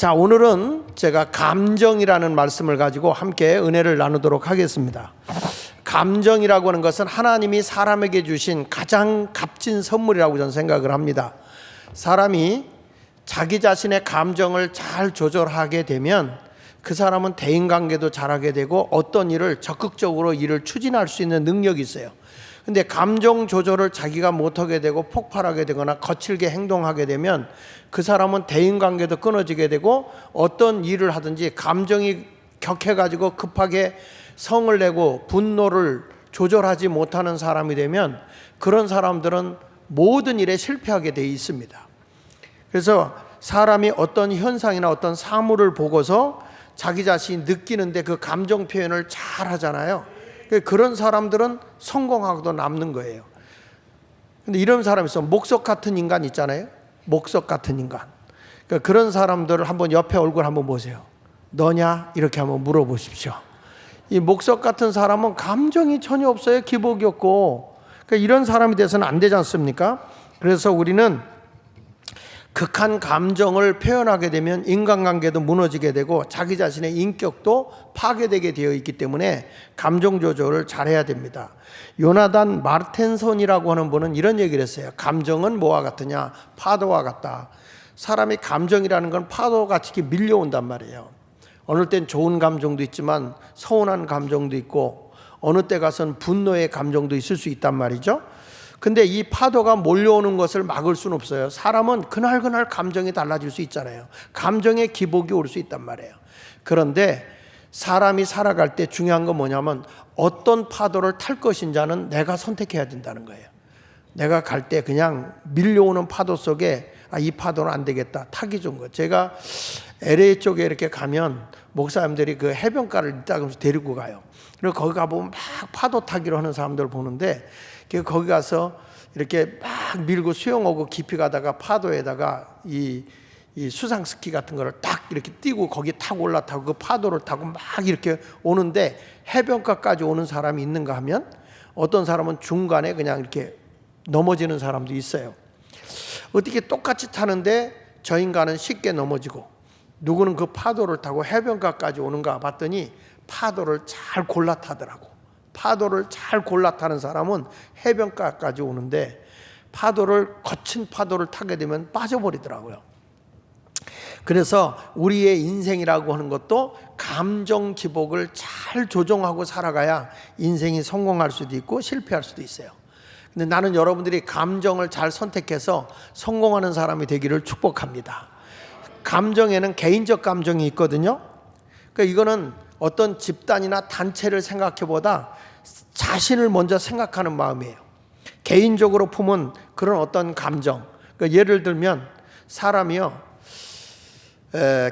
자, 오늘은 제가 감정이라는 말씀을 가지고 함께 은혜를 나누도록 하겠습니다. 감정이라고 하는 것은 하나님이 사람에게 주신 가장 값진 선물이라고 저는 생각을 합니다. 사람이 자기 자신의 감정을 잘 조절하게 되면 그 사람은 대인관계도 잘하게 되고 어떤 일을 적극적으로 일을 추진할 수 있는 능력이 있어요. 근데 감정 조절을 자기가 못하게 되고 폭발하게 되거나 거칠게 행동하게 되면 그 사람은 대인관계도 끊어지게 되고 어떤 일을 하든지 감정이 격해가지고 급하게 성을 내고 분노를 조절하지 못하는 사람이 되면 그런 사람들은 모든 일에 실패하게 되어 있습니다. 그래서 사람이 어떤 현상이나 어떤 사물을 보고서 자기 자신이 느끼는데 그 감정 표현을 잘 하잖아요. 그런 사람들은 성공하고도 남는 거예요. 근데 이런 사람이 있어. 목석 같은 인간 있잖아요. 목석 같은 인간. 그러니까 그런 사람들을 한번 옆에 얼굴 한번 보세요. 너냐? 이렇게 한번 물어보십시오. 이 목석 같은 사람은 감정이 전혀 없어요. 기복이 없고. 그러니까 이런 사람이 돼서는 안 되지 않습니까? 그래서 우리는 극한 감정을 표현하게 되면 인간관계도 무너지게 되고 자기 자신의 인격도 파괴되게 되어 있기 때문에 감정 조절을 잘해야 됩니다. 요나단 마르텐손이라고 하는 분은 이런 얘기를 했어요. 감정은 뭐와 같으냐? 파도와 같다. 사람이 감정이라는 건 파도같이 밀려온단 말이에요. 어느 땐 좋은 감정도 있지만 서운한 감정도 있고 어느 때 가서는 분노의 감정도 있을 수 있단 말이죠. 근데 이 파도가 몰려오는 것을 막을 수는 없어요. 사람은 그날 감정이 달라질 수 있잖아요. 감정의 기복이 올 수 있단 말이에요. 그런데 사람이 살아갈 때 중요한 건 뭐냐면 어떤 파도를 탈 것인지는 내가 선택해야 된다는 거예요. 내가 갈 때 그냥 밀려오는 파도 속에 이 파도는 안 되겠다. 타기 좋은 거. 제가 LA 쪽에 이렇게 가면 목사님들이 그 해변가를 이따가면서 데리고 가요. 그리고 거기 가보면 막 파도 타기로 하는 사람들을 보는데 거기 가서 이렇게 막 밀고 수영하고 깊이 가다가 파도에다가 이 수상 스키 같은 거를 딱 이렇게 띄고 거기 타고 올라타고 그 파도를 타고 막 이렇게 오는데 해변가까지 오는 사람이 있는가 하면 어떤 사람은 중간에 그냥 이렇게 넘어지는 사람도 있어요. 어떻게 똑같이 타는데 저 인간은 쉽게 넘어지고 누구는 그 파도를 타고 해변가까지 오는가 봤더니 파도를 잘 골라 타더라고. 파도를 잘 골라 타는 사람은 해변가까지 오는데 거친 파도를 타게 되면 빠져버리더라고요. 그래서 우리의 인생이라고 하는 것도 감정 기복을 잘 조정하고 살아가야 인생이 성공할 수도 있고 실패할 수도 있어요. 근데 나는 여러분들이 감정을 잘 선택해서 성공하는 사람이 되기를 축복합니다. 감정에는 개인적 감정이 있거든요. 그러니까 이거는 어떤 집단이나 단체를 생각해보다 자신을 먼저 생각하는 마음이에요. 개인적으로 품은 그런 어떤 감정. 그러니까 예를 들면 사람이요,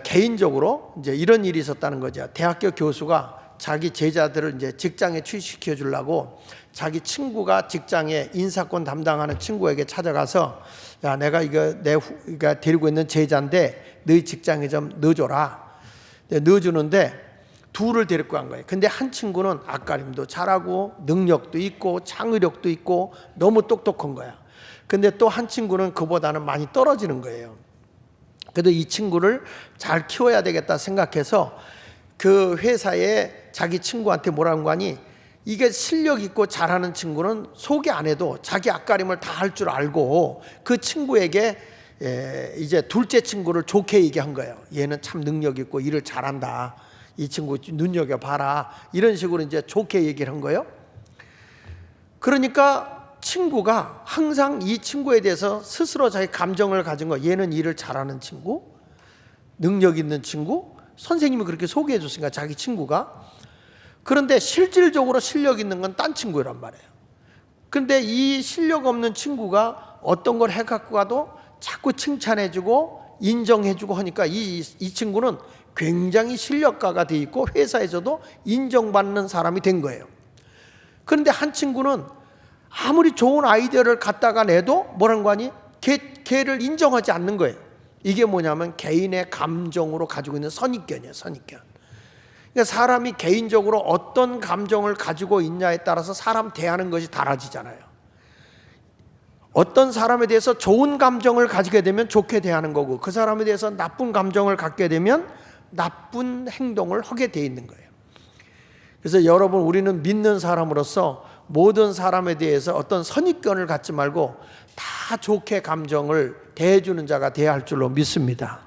개인적으로 이제 이런 일이 있었다는 거죠. 대학교 교수가 자기 제자들을 이제 직장에 취직시켜 주려고 자기 친구가 직장에 인사권 담당하는 친구에게 찾아가서 야, 내가 내가 데리고 있는 제자인데 너희 직장에 좀 넣어줘라. 넣어주는데 둘을 데리고 간 거예요. 근데 한 친구는 앞가림도 잘하고 능력도 있고 창의력도 있고 너무 똑똑한 거야. 근데 또 한 친구는 그보다는 많이 떨어지는 거예요. 그래도 이 친구를 잘 키워야 되겠다 생각해서 그 회사에 자기 친구한테 뭐라는 거니 이게 실력 있고 잘하는 친구는 소개 안 해도 자기 앞가림을 다 할 줄 알고 그 친구에게 이제 둘째 친구를 좋게 얘기한 거예요. 얘는 참 능력 있고 일을 잘한다. 이 친구 눈여겨봐라. 이런 식으로 이제 좋게 얘기를 한 거예요. 그러니까 친구가 항상 이 친구에 대해서 스스로 자기 감정을 가진 거. 얘는 일을 잘하는 친구, 능력 있는 친구. 선생님이 그렇게 소개해 줬으니까 자기 친구가. 그런데 실질적으로 실력 있는 건 딴 친구란 말이에요. 그런데 이 실력 없는 친구가 어떤 걸 해갖고 가도 자꾸 칭찬해주고 인정해주고 하니까 이 친구는 굉장히 실력가가 돼 있고 회사에서도 인정받는 사람이 된 거예요. 그런데 한 친구는 아무리 좋은 아이디어를 갖다가 내도 뭐라는 거 아니? 걔를 인정하지 않는 거예요. 이게 뭐냐면 개인의 감정으로 가지고 있는 선입견이에요. 선입견. 그러니까 사람이 개인적으로 어떤 감정을 가지고 있냐에 따라서 사람 대하는 것이 달라지잖아요. 어떤 사람에 대해서 좋은 감정을 가지게 되면 좋게 대하는 거고, 그 사람에 대해서 나쁜 감정을 갖게 되면 나쁜 행동을 하게 돼 있는 거예요. 그래서 여러분, 우리는 믿는 사람으로서 모든 사람에 대해서 어떤 선입견을 갖지 말고 다 좋게 감정을 대해주는 자가 돼야 할 줄로 믿습니다.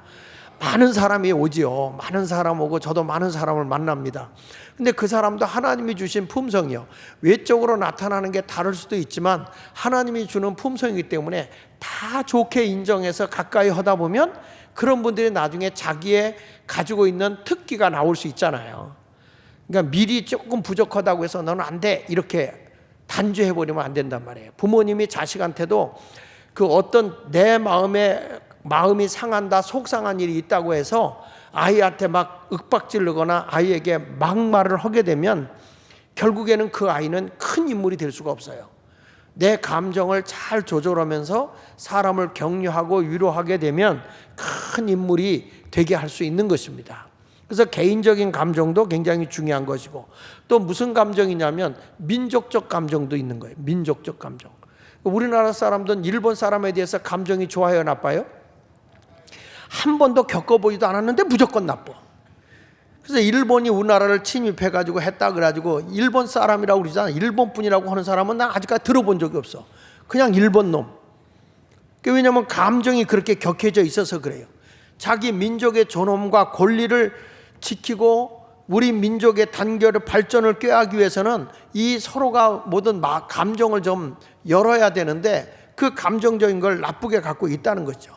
많은 사람이 오지요. 많은 사람 오고 저도 많은 사람을 만납니다. 근데 그 사람도 하나님이 주신 품성이요, 외적으로 나타나는 게 다를 수도 있지만 하나님이 주는 품성이기 때문에 다 좋게 인정해서 가까이 하다 보면 그런 분들이 나중에 자기의 가지고 있는 특기가 나올 수 있잖아요. 그러니까 미리 조금 부족하다고 해서 너는 안 돼, 이렇게 단죄해버리면 안 된단 말이에요. 부모님이 자식한테도 그 어떤 내 마음이 상한다, 속상한 일이 있다고 해서 아이한테 막 윽박지르거나 아이에게 막말을 하게 되면 결국에는 그 아이는 큰 인물이 될 수가 없어요. 내 감정을 잘 조절하면서 사람을 격려하고 위로하게 되면 큰 인물이 되게 할 수 있는 것입니다. 그래서 개인적인 감정도 굉장히 중요한 것이고, 또 무슨 감정이냐면 민족적 감정도 있는 거예요. 민족적 감정. 우리나라 사람들은 일본 사람에 대해서 감정이 좋아요, 나빠요? 한 번도 겪어보지도 않았는데 무조건 나빠. 그래서 일본이 우리나라를 침입해가지고 했다 그래가지고 일본 사람이라고 그러잖아. 일본 분이라고 하는 사람은 난 아직까지 들어본 적이 없어. 그냥 일본 놈. 왜냐하면 감정이 그렇게 격해져 있어서 그래요. 자기 민족의 존엄과 권리를 지키고 우리 민족의 단결을 발전을 꾀하기 위해서는 이 서로가 모든 감정을 좀 열어야 되는데 그 감정적인 걸 나쁘게 갖고 있다는 거죠.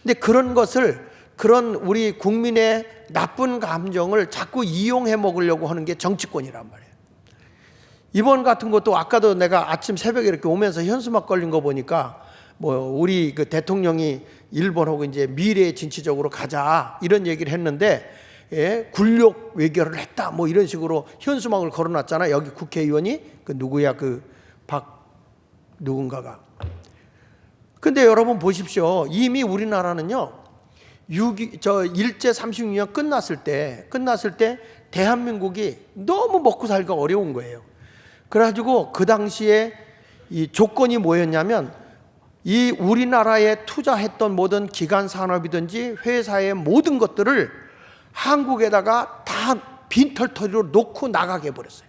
근데 그런 것을, 그런 우리 국민의 나쁜 감정을 자꾸 이용해 먹으려고 하는 게 정치권이란 말이에요. 이번 같은 것도 아까도 내가 아침 새벽에 이렇게 오면서 현수막 걸린 거 보니까 우리 그 대통령이 일본하고 이제 미래 진취적으로 가자 이런 얘기를 했는데, 예, 굴욕 외교를 했다 이런 식으로 현수막을 걸어놨잖아. 여기 국회의원이 그 누구야, 그 누군가가. 근데 여러분 보십시오. 이미 우리나라는요, 일제 36년 끝났을 때 대한민국이 너무 먹고 살기가 어려운 거예요. 그래가지고 그 당시에 이 조건이 뭐였냐면, 이 우리나라에 투자했던 모든 기간 산업이든지 회사의 모든 것들을 한국에다가 다 빈털터리로 놓고 나가게 해버렸어요.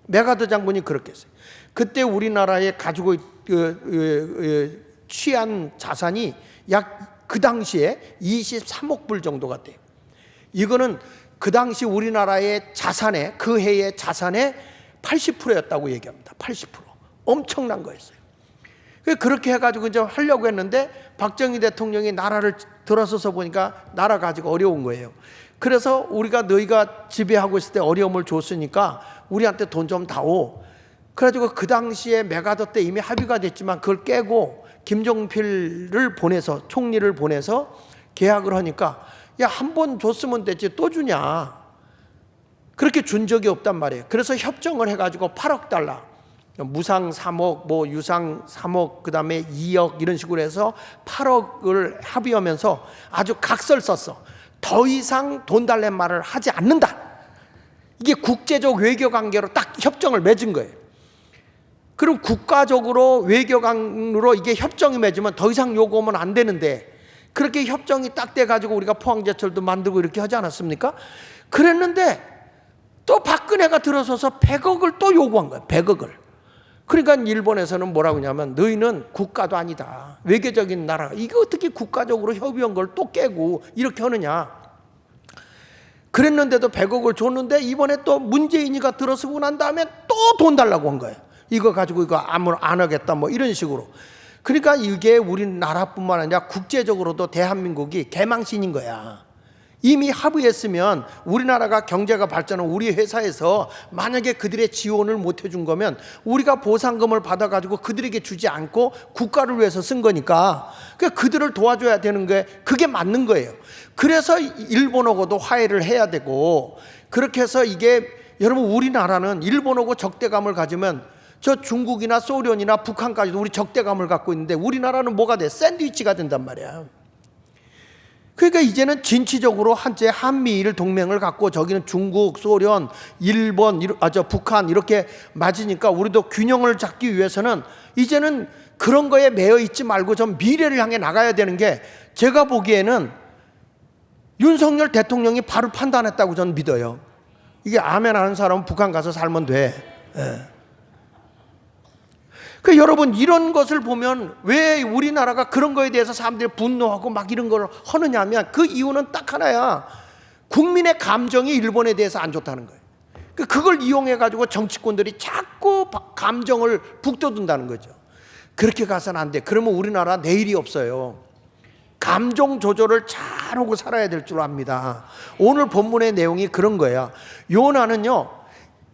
메가더 장군이 그렇게 했어요. 그때 우리나라에 가지고 취한 자산이 약 그 당시에 23억 불 정도가 돼요. 이거는 그 당시 우리나라의 자산의, 그 해의 자산의 80%였다고 얘기합니다. 80%. 엄청난 거였어요. 그렇게 해가지고 이제 하려고 했는데 박정희 대통령이 나라를 들어서서 보니까 나라 가지고 어려운 거예요. 그래서 너희가 지배하고 있을 때 어려움을 줬으니까 우리한테 돈 좀 다오. 그래가지고 그 당시에 메가더 때 이미 합의가 됐지만 그걸 깨고 김종필을 보내서, 총리를 보내서 계약을 하니까, 야, 한 번 줬으면 됐지 또 주냐. 그렇게 준 적이 없단 말이에요. 그래서 협정을 해가지고 8억 달러, 무상 3억, 유상 3억, 그 다음에 2억 이런 식으로 해서 8억을 합의하면서 아주 각서를 썼어. 더 이상 돈 달란 말을 하지 않는다. 이게 국제적 외교 관계로 딱 협정을 맺은 거예요. 그럼 국가적으로 외교관으로 이게 협정이 맺으면 더 이상 요구하면 안 되는데, 그렇게 협정이 딱 돼가지고 우리가 포항제철도 만들고 이렇게 하지 않았습니까? 그랬는데 또 박근혜가 들어서서 100억을 또 요구한 거예요. 100억을. 그러니까 일본에서는 뭐라고 하냐면, 너희는 국가도 아니다, 외교적인 나라, 이게 어떻게 국가적으로 협의한 걸 또 깨고 이렇게 하느냐. 그랬는데도 100억을 줬는데 이번에 또 문재인이가 들어서고 난 다음에 또 돈 달라고 한 거예요. 이거 가지고 이거 안 하겠다 이런 식으로. 그러니까 이게 우리나라뿐만 아니라 국제적으로도 대한민국이 개망신인 거야. 이미 합의했으면 우리나라가 경제가 발전한 우리 회사에서 만약에 그들의 지원을 못 해준 거면 우리가 보상금을 받아가지고 그들에게 주지 않고 국가를 위해서 쓴 거니까 그들을 도와줘야 되는 게 그게 맞는 거예요. 그래서 일본하고도 화해를 해야 되고, 그렇게 해서 이게, 여러분, 우리나라는 일본하고 적대감을 가지면 저 중국이나 소련이나 북한까지도 우리 적대감을 갖고 있는데 우리나라는 뭐가 돼? 샌드위치가 된단 말이야. 그러니까 이제는 진취적으로 한째 한미일 동맹을 갖고 저기는 중국, 소련, 일본, 북한 이렇게 맞으니까 우리도 균형을 잡기 위해서는 이제는 그런 거에 매여 있지 말고 좀 미래를 향해 나가야 되는 게, 제가 보기에는 윤석열 대통령이 바로 판단했다고 저는 믿어요. 이게 아멘 하는 사람은 북한 가서 살면 돼. 그 여러분, 이런 것을 보면 왜 우리나라가 그런 거에 대해서 사람들이 분노하고 막 이런 걸 하느냐 하면, 그 이유는 딱 하나야. 국민의 감정이 일본에 대해서 안 좋다는 거예요. 그걸 이용해 가지고 정치권들이 자꾸 감정을 북돋운다는 거죠. 그렇게 가서는 안 돼. 그러면 우리나라 내일이 없어요. 감정 조절을 잘하고 살아야 될 줄 압니다. 오늘 본문의 내용이 그런 거야. 요나는요,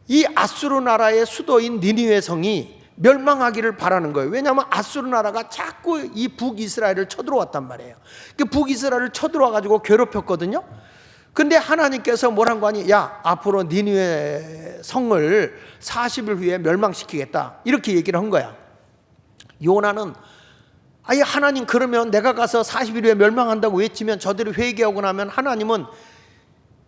이 아수르 나라의 수도인 니느웨 성이 멸망하기를 바라는 거예요. 왜냐하면 아수르 나라가 자꾸 이 북이스라엘을 쳐들어왔단 말이에요. 그 북이스라엘을 쳐들어와 가지고 괴롭혔거든요. 근데 하나님께서 뭐란 거 아니? 야, 앞으로 니느웨 성을 40일 후에 멸망시키겠다, 이렇게 얘기를 한 거야. 요나는 아예 하나님, 그러면 내가 가서 40일 후에 멸망한다고 외치면 저들이 회개하고 나면 하나님은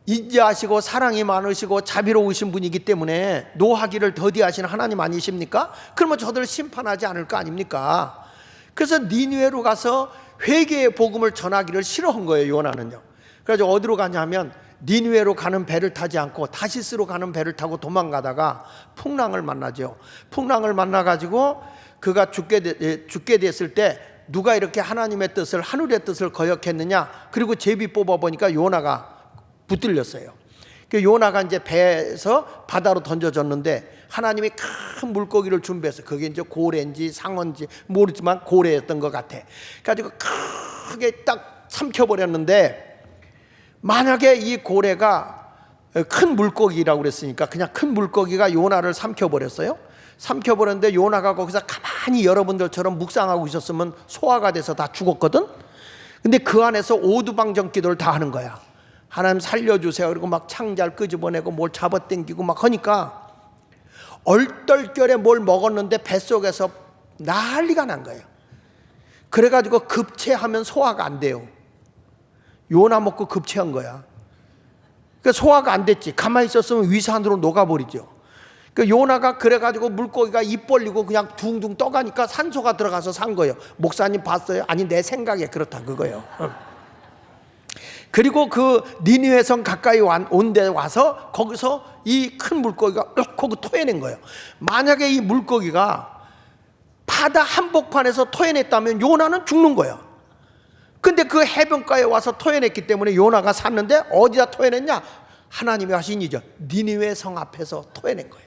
인자하시고 사랑이 많으시고 자비로우신 분이기 때문에 노하기를 더디하시는 하나님 아니십니까? 그러면 저들을 심판하지 않을 거 아닙니까? 그래서 니느웨로 가서 회개의 복음을 전하기를 싫어한 거예요, 요나는요. 그래서 어디로 가냐면 니느웨로 가는 배를 타지 않고 다시스로 가는 배를 타고 도망가다가 풍랑을 만나죠. 풍랑을 만나가지고 그가 죽게 됐을 때 누가 이렇게 하나님의 뜻을, 하늘의 뜻을 거역했느냐? 그리고 제비 뽑아보니까 요나가 붙들렸어요. 그 요나가 이제 배에서 바다로 던져졌는데 하나님이 큰 물고기를 준비해서, 그게 이제 고래인지 상어인지 모르지만 고래였던 것 같아. 그래가지고 크게 딱 삼켜버렸는데, 만약에 이 고래가 큰 물고기라고 그랬으니까 그냥 큰 물고기가 요나를 삼켜버렸어요. 삼켜버렸는데 요나가 거기서 가만히 여러분들처럼 묵상하고 있었으면 소화가 돼서 다 죽었거든. 근데 그 안에서 오두방정 기도를 다 하는 거야. 하나님 살려주세요. 그리고 막 창잘 끄집어내고 뭘 잡아당기고 막 하니까 얼떨결에 뭘 먹었는데 뱃속에서 난리가 난 거예요. 그래가지고 급체하면 소화가 안 돼요. 요나 먹고 급체한 거야. 그러니까 소화가 안 됐지. 가만히 있었으면 위산으로 녹아버리죠. 그러니까 요나가 그래가지고 물고기가 입 벌리고 그냥 둥둥 떠가니까 산소가 들어가서 산 거예요. 목사님 봤어요? 아니, 내 생각에 그렇다 그거예요. 그리고 그 니느웨 성 가까이 온 데 와서 거기서 이 큰 물고기가 하고 토해낸 거예요. 만약에 이 물고기가 바다 한복판에서 토해냈다면 요나는 죽는 거예요. 근데 그 해변가에 와서 토해냈기 때문에 요나가 샀는데, 어디다 토해냈냐? 하나님의 하신 일이죠. 니느웨 성 앞에서 토해낸 거예요.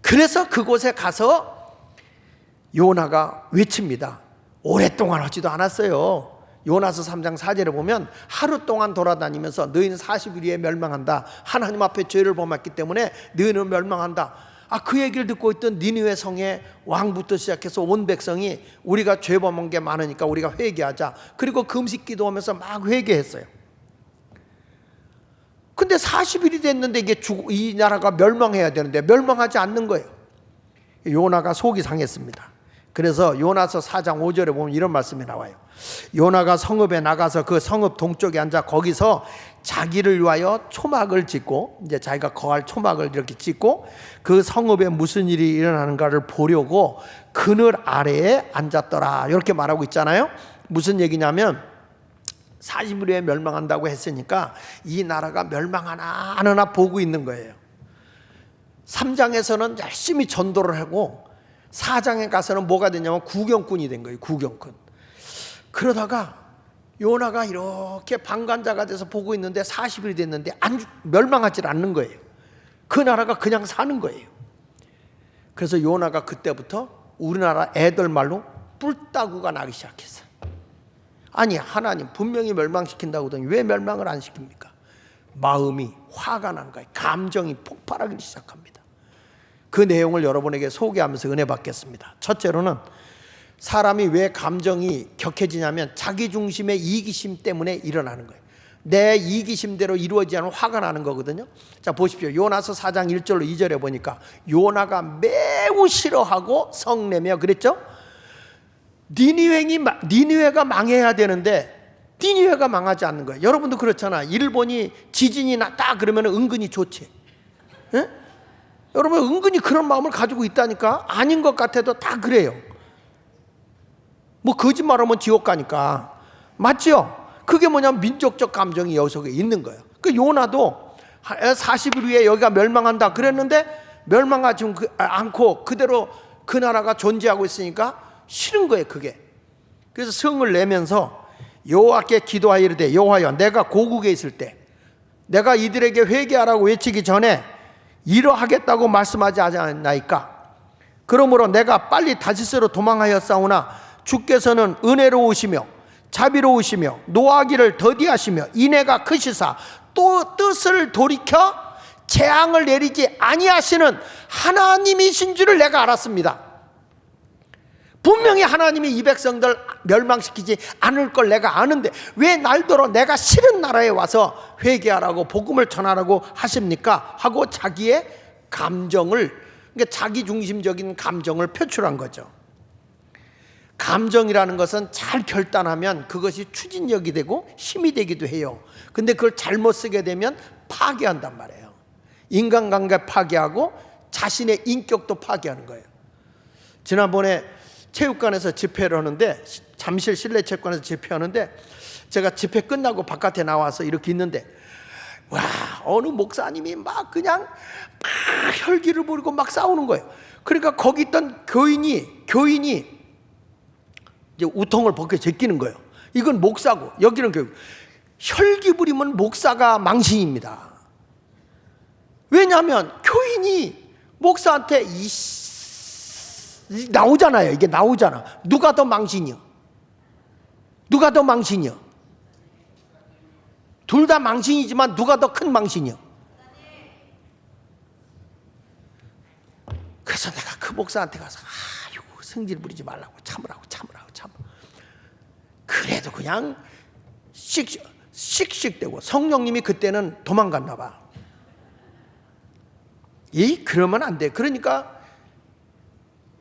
그래서 그곳에 가서 요나가 외칩니다. 오랫동안 하지도 않았어요. 요나서 3장 4절에 보면 하루 동안 돌아다니면서 너희는 40일 후에 멸망한다. 하나님 앞에 죄를 범했기 때문에 너희는 멸망한다. 그 얘기를 듣고 있던 니느웨 성의 왕부터 시작해서 온 백성이 우리가 죄 범한 게 많으니까 우리가 회개하자. 그리고 금식 기도하면서 막 회개했어요. 근데 40일이 됐는데 이 나라가 멸망해야 되는데 멸망하지 않는 거예요. 요나가 속이 상했습니다. 그래서 요나서 4장 5절에 보면 이런 말씀이 나와요. 요나가 성읍에 나가서 그 성읍 동쪽에 앉아 거기서 자기를 위하여 초막을 짓고, 이제 자기가 거할 초막을 이렇게 짓고 그 성읍에 무슨 일이 일어나는가를 보려고 그늘 아래에 앉았더라, 이렇게 말하고 있잖아요. 무슨 얘기냐면 40일 후에 멸망한다고 했으니까 이 나라가 멸망하나 안 하나 보고 있는 거예요. 3장에서는 열심히 전도를 하고 4장에 가서는 뭐가 됐냐면 구경꾼이 된 거예요. 구경꾼. 그러다가 요나가 이렇게 방관자가 돼서 보고 있는데 40일이 됐는데 멸망하지 않는 거예요. 그 나라가 그냥 사는 거예요. 그래서 요나가 그때부터 우리나라 애들 말로 뿔따구가 나기 시작했어요. 아니, 하나님 분명히 멸망시킨다고 하더니 왜 멸망을 안 시킵니까? 마음이 화가 난 거예요. 감정이 폭발하기 시작합니다. 그 내용을 여러분에게 소개하면서 은혜 받겠습니다. 첫째로는 사람이 왜 감정이 격해지냐면 자기중심의 이기심 때문에 일어나는 거예요. 내 이기심대로 이루어지지 않으면 화가 나는 거거든요. 자, 보십시오. 요나서 4장 1절로 2절에 보니까 요나가 매우 싫어하고 성내며 그랬죠. 니느웨가 망해야 되는데 니느웨가 망하지 않는 거예요. 여러분도 그렇잖아. 일본이 지진이 났다 그러면 은근히 좋지. 에? 여러분 은근히 그런 마음을 가지고 있다니까. 아닌 것 같아도 다 그래요. 뭐 거짓말하면 지옥 가니까. 맞죠? 그게 뭐냐면 민족적 감정이 여기서 있는 거예요. 그 요나도 40일 후에 여기가 멸망한다 그랬는데 멸망하지 않고 그대로 그 나라가 존재하고 있으니까 싫은 거예요, 그게. 그래서 성을 내면서 여호와께 기도하여 이르되 여호와여, 내가 고국에 있을 때 내가 이들에게 회개하라고 외치기 전에 이러하겠다고 말씀하지 않나이까? 그러므로 내가 빨리 다시스로 도망하였사오나 주께서는 은혜로우시며 자비로우시며 노하기를 더디하시며 인애가 크시사 또 뜻을 돌이켜 재앙을 내리지 아니하시는 하나님이신 줄을 내가 알았습니다. 분명히 하나님이 이 백성들 멸망시키지 않을 걸 내가 아는데 왜 날더러 내가 싫은 나라에 와서 회개하라고 복음을 전하라고 하십니까? 하고 자기의 감정을, 그러니까 자기 중심적인 감정을 표출한 거죠. 감정이라는 것은 잘 결단하면 그것이 추진력이 되고 힘이 되기도 해요. 근데 그걸 잘못 쓰게 되면 파괴한단 말이에요. 인간관계 파괴하고 자신의 인격도 파괴하는 거예요. 지난번에 체육관에서 집회를 하는데, 잠실 실내체육관에서 집회하는데 제가 집회 끝나고 바깥에 나와서 이렇게 있는데 와, 어느 목사님이 막 그냥 막 혈기를 부리고 막 싸우는 거예요. 그러니까 거기 있던 교인이 이제 우통을 벗겨 제끼는 거예요. 이건 목사고 여기는 교육. 혈기 부리면 목사가 망신입니다. 왜냐하면 교인이 목사한테 나오잖아요. 이게 나오잖아. 누가 더 망신이요? 누가 더 망신이요? 둘 다 망신이지만 누가 더 큰 망신이요? 그래서 내가 그 목사한테 가서 아이고 성질 부리지 말라고 참으라고. 그래도 그냥 씩씩대고 성령님이 그때는 도망갔나 봐. 그러면 안 돼. 그러니까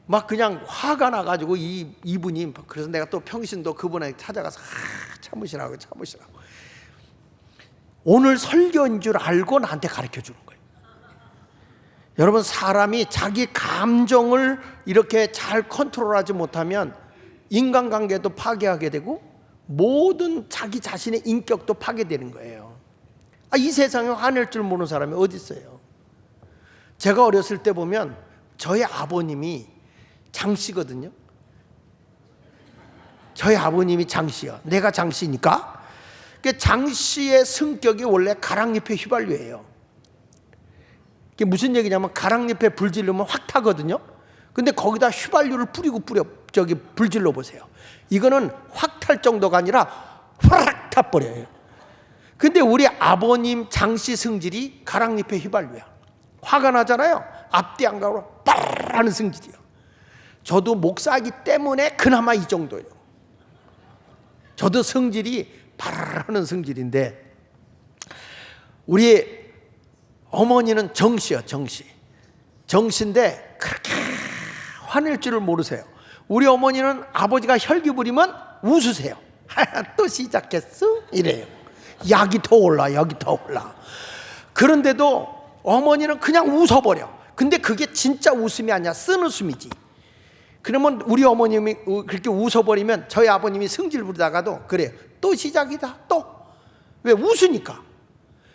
막 그냥 화가 나가지고 이분이, 그래서 내가 또 평신도 그분에게 찾아가서 참으시라고. 오늘 설교인 줄 알고 나한테 가르쳐 주는 거예요. 여러분, 사람이 자기 감정을 이렇게 잘 컨트롤하지 못하면 인간관계도 파괴하게 되고 모든 자기 자신의 인격도 파괴되는 거예요. 이 세상에 화낼 줄 모르는 사람이 어디 있어요? 제가 어렸을 때 보면 저희 아버님이 장씨거든요. 저희 아버님이 장씨야. 내가 장씨니까. 장씨의 성격이 원래 가랑잎에 휘발유예요. 그게 무슨 얘기냐면 가랑잎에 불 지르면 확 타거든요. 근데 거기다 휘발유를 불 질러 보세요. 이거는 확 탈 정도가 아니라 화락 타버려요. 근데 우리 아버님 장씨 성질이 가랑잎에 휘발유야. 화가 나잖아요. 앞뒤 안 가고 빠르르 하는 성질이에요. 저도 목사이기 때문에 그나마 이 정도예요. 저도 성질이 바르르 하는 성질인데, 우리 어머니는 정씨요. 정씨인데 그렇게 화낼 줄을 모르세요. 우리 어머니는 아버지가 혈기 부리면 웃으세요. 또 시작했어? 이래요. 약이 더 올라. 그런데도 어머니는 그냥 웃어버려. 근데 그게 진짜 웃음이 아니야. 쓴 웃음이지. 그러면 우리 어머님이 그렇게 웃어버리면 저희 아버님이 성질 부리다가도 그래요. 또 시작이다. 또. 왜? 웃으니까.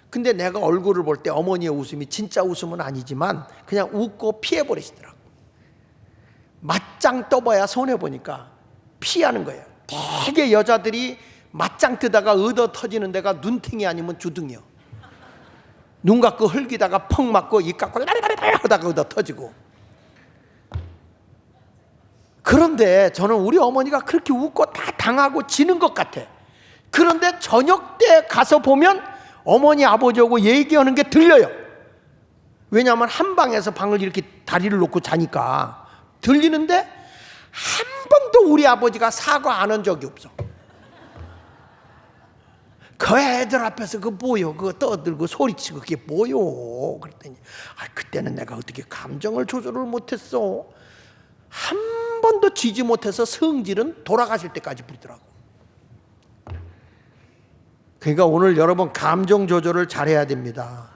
근데 내가 얼굴을 볼 때 어머니의 웃음이 진짜 웃음은 아니지만 그냥 웃고 피해버리시더라고. 맞짱 떠봐야 손해보니까 피하는 거예요. 되게 여자들이 맞짱 뜨다가 얻어 터지는 데가 눈탱이 아니면 주둥이요. 눈 감고 흘기다가 펑 맞고 입 감고 라리라리 하다가 얻어 터지고. 그런데 저는 우리 어머니가 그렇게 웃고 다 당하고 지는 것 같아. 그런데 저녁 때 가서 보면 어머니 아버지하고 얘기하는 게 들려요. 왜냐하면 한 방에서 방을 이렇게 다리를 놓고 자니까 들리는데 한 번도 우리 아버지가 사과 안 한 적이 없어. 그 애들 앞에서 그 뭐요? 그거 떠들고 소리치고 그게 뭐요? 그랬더니 그때는 내가 어떻게 감정을 조절을 못했어. 한 번도 지지 못해서 성질은 돌아가실 때까지 부리더라고. 그러니까 오늘 여러분 감정 조절을 잘해야 됩니다.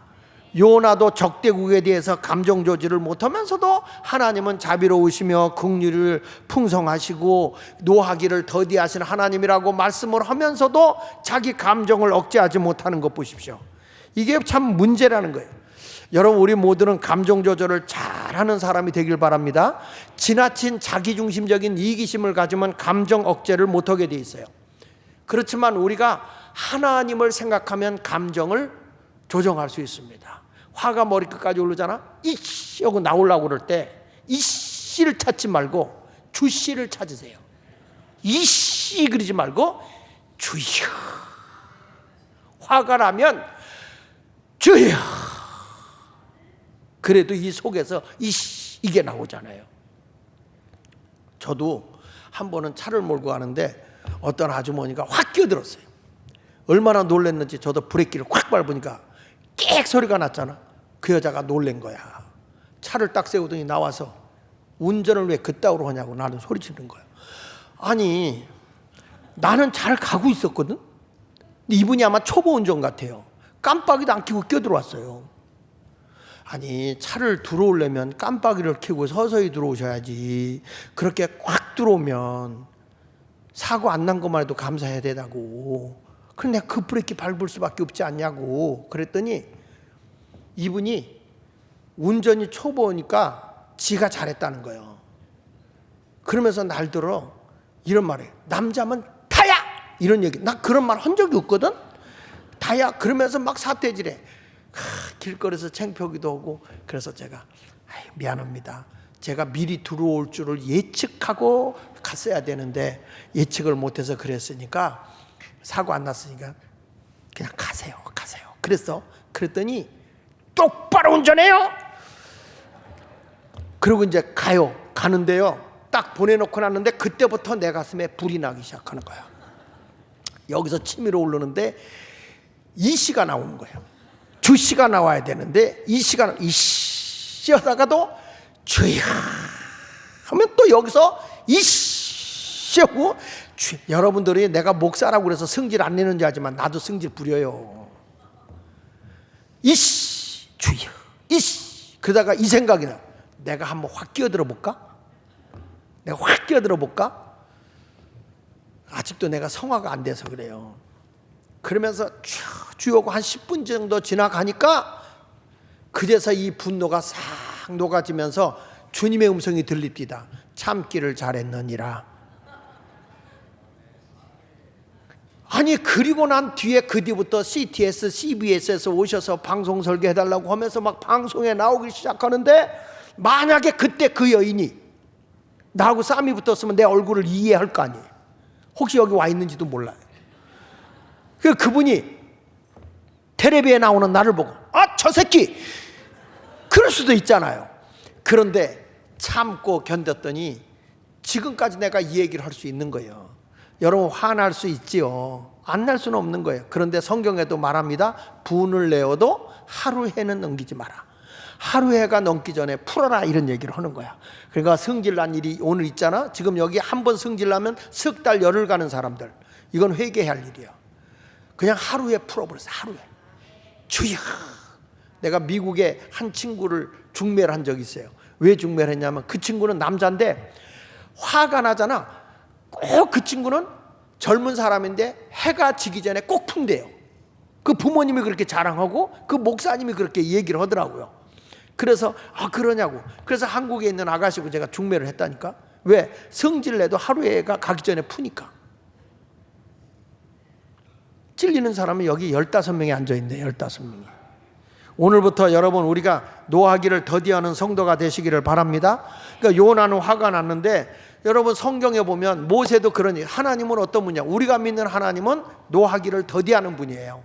요나도 적대국에 대해서 감정 조절을 못하면서도 하나님은 자비로우시며 긍휼을 풍성하시고 노하기를 더디하신 하나님이라고 말씀을 하면서도 자기 감정을 억제하지 못하는 것 보십시오. 이게 참 문제라는 거예요. 여러분, 우리 모두는 감정 조절을 잘하는 사람이 되길 바랍니다. 지나친 자기중심적인 이기심을 가지면 감정 억제를 못하게 돼 있어요. 그렇지만 우리가 하나님을 생각하면 감정을 조정할 수 있습니다. 화가 머리끝까지 오르잖아. 이씨 하고 나오려고 그럴 때 이씨를 찾지 말고 주씨를 찾으세요. 이씨 그러지 말고 주여. 화가 나면 주여. 그래도 이 속에서 이게 나오잖아요. 저도 한 번은 차를 몰고 가는데 어떤 아주머니가 확 끼어들었어요. 얼마나 놀랐는지 저도 브레이크를 확 밟으니까 깨악 소리가 났잖아. 그 여자가 놀란 거야. 차를 딱 세우더니 나와서 운전을 왜 그따위로 하냐고 나는 소리치는 거야. 아니, 나는 잘 가고 있었거든. 근데 이분이 아마 초보 운전 같아요. 깜빡이도 안 켜고 끼어들어왔어요. 아니, 차를 들어오려면 깜빡이를 켜고 서서히 들어오셔야지. 그렇게 확 들어오면 사고 안 난 것만 해도 감사해야 되다고. 그런데 내가 급브레이크 밟을 수밖에 없지 않냐고 그랬더니 이분이 운전이 초보니까 지가 잘했다는 거예요. 그러면서 날 들어 이런 말이에요. 남자면 다야! 이런 얘기. 나 그런 말 한 적이 없거든. 다야. 그러면서 막 사태질해. 길거리에서 창피하기도 하고. 그래서 제가 미안합니다. 제가 미리 들어올 줄을 예측하고 갔어야 되는데 예측을 못해서 그랬으니까 사고 안 났으니까 그냥 가세요. 그랬더니 똑바로 운전해요. 그리고 이제 가는데요. 딱 보내놓고 났는데 그때부터 내 가슴에 불이 나기 시작하는 거야. 여기서 치밀어 오르는데 이씨가 나오는 거예요. 주씨가 나와야 되는데 이씨가 이씨 하다가도 주야 하면 또 여기서 이씨 하고 여러분들이 내가 목사라고 그래서 성질 안 내는지 하지만 나도 성질 부려요. 이씨 주여 이씨. 그러다가 이 생각이 나. 내가 한번 확 끼어들어 볼까? 아직도 내가 성화가 안 돼서 그래요. 그러면서 쭉 하고 한 10분 정도 지나가니까 그제서 이 분노가 싹 녹아지면서 주님의 음성이 들립니다. 참기를 잘했느니라. 아니, 그리고 난 뒤에 그 뒤부터 CTS, CBS에서 오셔서 방송 설계해달라고 하면서 막 방송에 나오기 시작하는데 만약에 그때 그 여인이 나하고 싸움이 붙었으면 내 얼굴을 이해할 거 아니에요. 혹시 여기 와 있는지도 몰라요. 그분이 텔레비에 나오는 나를 보고 저 새끼 그럴 수도 있잖아요. 그런데 참고 견뎠더니 지금까지 내가 이 얘기를 할 수 있는 거예요. 여러분, 화날 수 있지요. 안 날 수는 없는 거예요. 그런데 성경에도 말합니다. 분을 내어도 하루해는 넘기지 마라. 하루해가 넘기 전에 풀어라, 이런 얘기를 하는 거야. 그러니까 성질난 일이 오늘 있잖아. 지금 여기 한 번 성질나면 석 달 열흘 가는 사람들, 이건 회개할 일이야. 그냥 하루에 풀어버렸어. 하루에. 주야. 내가 미국에 한 친구를 중매를 한 적이 있어요. 왜 중매를 했냐면 그 친구는 남자인데 화가 나잖아. 꼭 그 친구는 젊은 사람인데 해가 지기 전에 꼭 푼대요. 그 부모님이 그렇게 자랑하고 그 목사님이 그렇게 얘기를 하더라고요. 그래서 그러냐고. 그래서 한국에 있는 아가씨고 제가 중매를 했다니까. 왜? 성질 내도 하루에가 가기 전에 푸니까. 찔리는 사람은 여기 15명이 앉아있네요. 15명이. 오늘부터 여러분, 우리가 노하기를 더디하는 성도가 되시기를 바랍니다. 그러니까 요나는 화가 났는데 여러분, 성경에 보면 모세도 그러니 하나님은 어떤 분이냐? 우리가 믿는 하나님은 노하기를 더디하는 분이에요.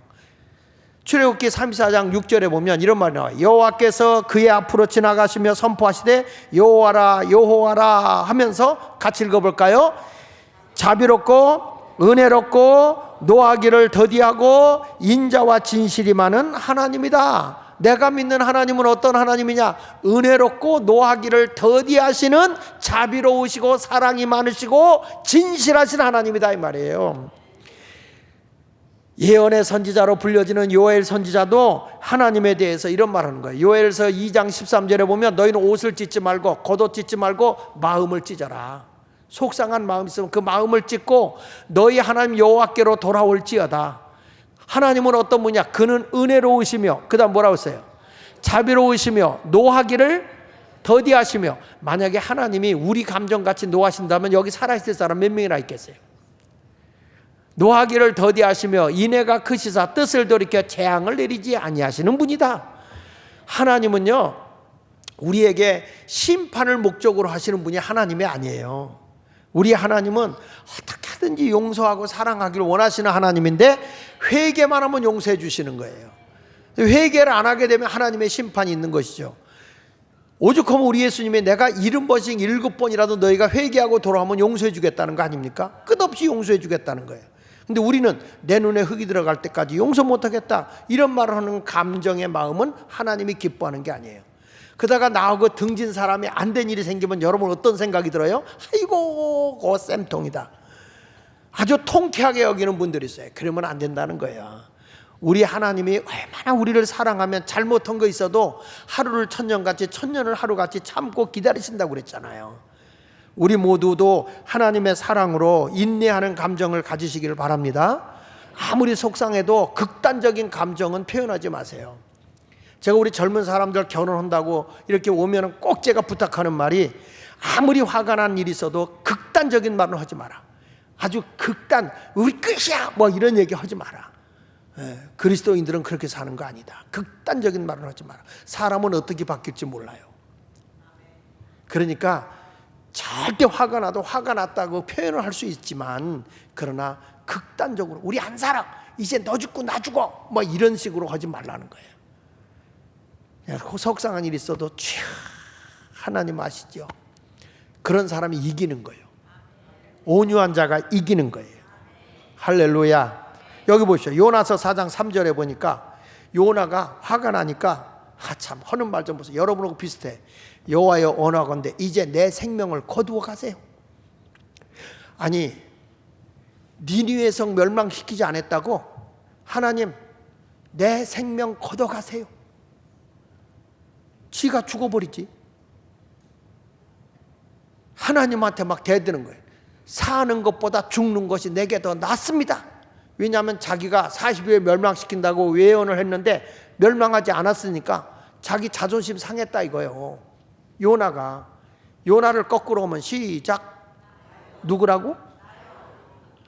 출애굽기 34장 6절에 보면 이런 말이 나와요. 여호와께서 그의 앞으로 지나가시며 선포하시되 여호와라 여호와라 하면서 같이 읽어볼까요? 자비롭고 은혜롭고 노하기를 더디하고 인자와 진실이 많은 하나님이다. 내가 믿는 하나님은 어떤 하나님이냐? 은혜롭고 노하기를 더디하시는 자비로우시고 사랑이 많으시고 진실하신 하나님이다, 이 말이에요. 예언의 선지자로 불려지는 요엘 선지자도 하나님에 대해서 이런 말하는 거예요. 요엘서 2장 13절에 보면 너희는 옷을 찢지 말고 겉옷 찢지 말고 마음을 찢어라. 속상한 마음이 있으면 그 마음을 찢고 너희 하나님 여호와께로 돌아올지어다. 하나님은 어떤 분이냐? 그는 은혜로우시며, 그 다음 뭐라고 했어요? 자비로우시며 노하기를 더디하시며. 만약에 하나님이 우리 감정같이 노하신다면 여기 살아있을 사람 몇 명이나 있겠어요? 노하기를 더디하시며 인애가 크시사 뜻을 돌이켜 재앙을 내리지 아니하시는 분이다. 하나님은요, 우리에게 심판을 목적으로 하시는 분이 하나님이 아니에요. 우리 하나님은 어떻게든지 용서하고 사랑하기를 원하시는 하나님인데 회개만 하면 용서해 주시는 거예요. 회개를 안 하게 되면 하나님의 심판이 있는 것이죠. 오죽하면 우리 예수님이 내가 70번씩 7번이라도 너희가 회개하고 돌아오면 용서해 주겠다는 거 아닙니까? 끝없이 용서해 주겠다는 거예요. 근데 우리는 내 눈에 흙이 들어갈 때까지 용서 못하겠다 이런 말을 하는 감정의 마음은 하나님이 기뻐하는 게 아니에요. 그러다가 나하고 등진 사람이 안 된 일이 생기면 여러분 어떤 생각이 들어요? 아이고 그거 쌤통이다. 아주 통쾌하게 여기는 분들이 있어요. 그러면 안 된다는 거예요. 우리 하나님이 얼마나 우리를 사랑하면 잘못한 거 있어도 하루를 천년같이 천년을 하루같이 참고 기다리신다고 그랬잖아요. 우리 모두도 하나님의 사랑으로 인내하는 감정을 가지시기를 바랍니다. 아무리 속상해도 극단적인 감정은 표현하지 마세요. 제가 우리 젊은 사람들 결혼한다고 이렇게 오면 꼭 제가 부탁하는 말이 아무리 화가 난 일이 있어도 극단적인 말은 하지 마라. 아주 우리 끝이야 뭐 이런 얘기 하지 마라. 그리스도인들은 그렇게 사는 거 아니다. 극단적인 말은 하지 마라. 사람은 어떻게 바뀔지 몰라요. 그러니까 절대 화가 나도 화가 났다고 표현을 할 수 있지만 그러나 극단적으로 우리 안 살아 이제 너 죽고 나 죽어 뭐 이런 식으로 하지 말라는 거예요. 속상한 일이 있어도 하나님 아시죠? 그런 사람이 이기는 거예요. 온유한 자가 이기는 거예요. 할렐루야. 여기 보시죠. 요나서 4장 3절에 보니까 요나가 화가 나니까 참 하는 말 좀 보세요. 여러분하고 비슷해. 여호와여 원하건대 이제 내 생명을 거두어 가세요. 아니 니느웨 성 멸망시키지 않았다고? 하나님 내 생명 거둬 가세요. 지가 죽어버리지. 하나님한테 막 대드는 거예요. 사는 것보다 죽는 것이 내게 더 낫습니다. 왜냐하면 자기가 40일에 멸망시킨다고 외언을 했는데 멸망하지 않았으니까 자기 자존심 상했다 이거예요. 요나를 거꾸로 오면 시작. 누구라고?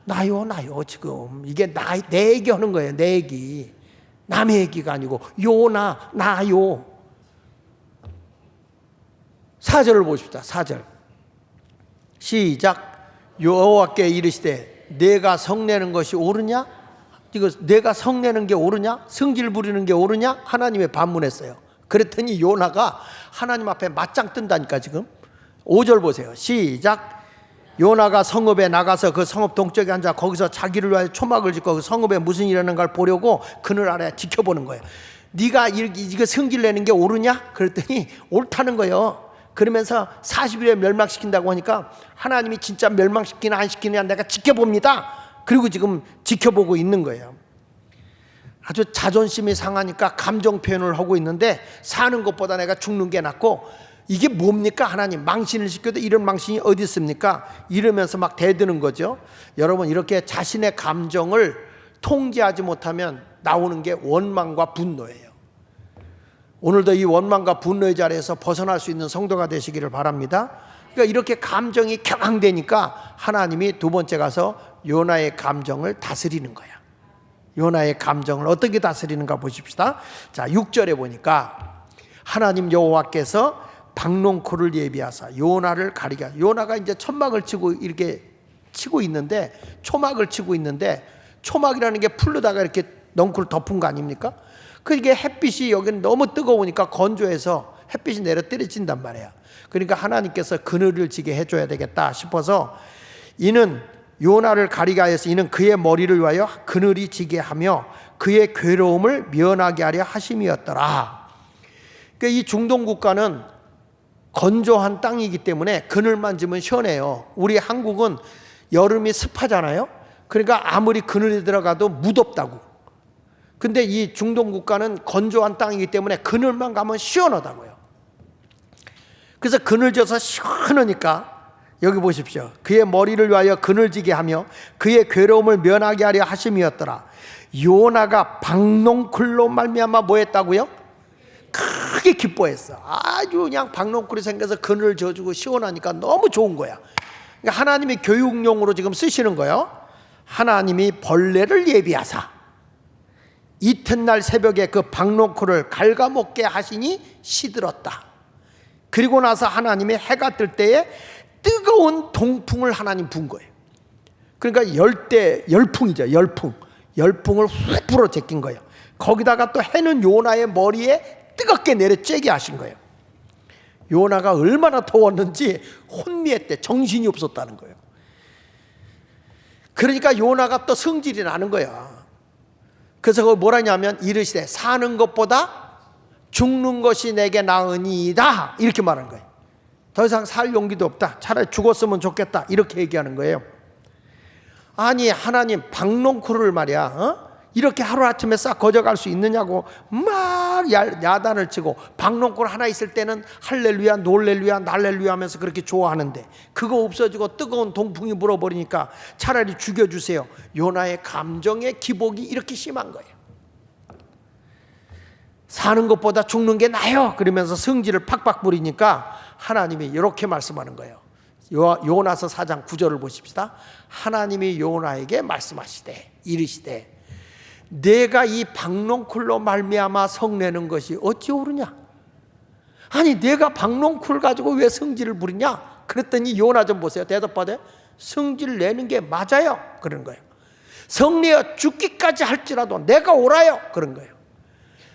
나요 지금. 이게 내 얘기 하는 거예요. 내 얘기. 남의 얘기가 아니고 나요. 4절을 보십시다. 4절 시작. 여호와께 이르시되 내가 성내는 것이 옳으냐? 이거 내가 성내는 게 옳으냐? 성질 부리는 게 옳으냐? 하나님의 반문했어요. 그랬더니 요나가 하나님 앞에 맞짱 뜬다니까 지금. 5절 보세요. 시작. 요나가 성읍에 나가서 그 성읍 동쪽에 앉아 거기서 자기를 위하여 초막을 짓고 그 성읍에 무슨 일이 일어나는 걸 보려고 그늘 아래 지켜보는 거예요. 네가 이거 성질 내는 게 옳으냐? 그랬더니 옳다는 거예요. 그러면서 40일에 멸망시킨다고 하니까 하나님이 진짜 멸망시키나 안 시키느냐 내가 지켜봅니다. 그리고 지금 지켜보고 있는 거예요. 아주 자존심이 상하니까 감정 표현을 하고 있는데 사는 것보다 내가 죽는 게 낫고 이게 뭡니까? 하나님 망신을 시켜도 이런 망신이 어디 있습니까? 이러면서 막 대드는 거죠. 여러분 이렇게 자신의 감정을 통제하지 못하면 나오는 게 원망과 분노예요. 오늘도 이 원망과 분노의 자리에서 벗어날 수 있는 성도가 되시기를 바랍니다. 그러니까 이렇게 감정이 격앙되니까 하나님이 두 번째 가서 요나의 감정을 다스리는 거야. 요나의 감정을 어떻게 다스리는가 보십시다. 자, 6절에 보니까 하나님 여호와께서 박농코를 예비하사 요나를 가리게. 요나가 이제 천막을 치고 이렇게 치고 있는데 초막을 치고 있는데 초막이라는 게 풀로다가 이렇게 넝쿨 덮은 거 아닙니까? 그게 햇빛이 여기는 너무 뜨거우니까 건조해서 햇빛이 내려 떨어진단 말이야. 그러니까 하나님께서 그늘을 지게 해줘야 되겠다 싶어서 이는 요나를 가리게 하여서 이는 그의 머리를 위하여 그늘이 지게 하며 그의 괴로움을 면하게 하려 하심이었더라. 그러니까 이 중동 국가는 건조한 땅이기 때문에 그늘만 지면 시원해요. 우리 한국은 여름이 습하잖아요. 그러니까 아무리 그늘에 들어가도 무덥다고. 근데 이 중동 국가는 건조한 땅이기 때문에 그늘만 가면 시원하다고요. 그래서 그늘져서 시원하니까 여기 보십시오. 그의 머리를 위하여 그늘지게 하며 그의 괴로움을 면하게 하려 하심이었더라. 요나가 박농쿨로 말미암아 뭐 했다고요? 크게 기뻐했어. 아주 그냥 박농쿨이 생겨서 그늘 져주고 시원하니까 너무 좋은 거야. 그러니까 하나님이 교육용으로 지금 쓰시는 거예요. 하나님이 벌레를 예비하사 이튿날 새벽에 그 박농쿨을 갉아먹게 하시니 시들었다. 그리고 나서 하나님이 해가 뜰 때에 뜨거운 동풍을 하나님 분 거예요. 그러니까 열풍이죠. 열풍을 훅 불어제낀 거예요. 거기다가 또 해는 요나의 머리에 뜨겁게 내려쬐게 하신 거예요. 요나가 얼마나 더웠는지 혼미했대. 정신이 없었다는 거예요. 그러니까 요나가 또 성질이 나는 거야. 그래서 그걸 뭐라냐면 이르시되 사는 것보다 죽는 것이 내게 나으니이다 이렇게 말하는 거예요. 더 이상 살 용기도 없다. 차라리 죽었으면 좋겠다 이렇게 얘기하는 거예요. 아니 하나님 박농쿨을 말이야 이렇게 하루아침에 싹 거저갈 수 있느냐고 막 야단을 치고 박농쿨 하나 있을 때는 할렐루야 놀렐루야 날렐루야 하면서 그렇게 좋아하는데 그거 없어지고 뜨거운 동풍이 불어버리니까 차라리 죽여주세요. 요나의 감정의 기복이 이렇게 심한 거예요. 사는 것보다 죽는 게 나아요 그러면서 성질을 팍팍 부리니까 하나님이 이렇게 말씀하는 거예요. 요나서 4장 9절을 보십시다. 하나님이 요나에게 말씀하시되 이르시되 내가 이 박농쿨로 말미암아 성내는 것이 어찌 옳으냐. 아니 내가 박농쿨 가지고 왜 성질을 부리냐. 그랬더니 요나 좀 보세요. 대답하되 성질 내는 게 맞아요 그런 거예요. 성내어 죽기까지 할지라도 내가 옳아요 그런 거예요.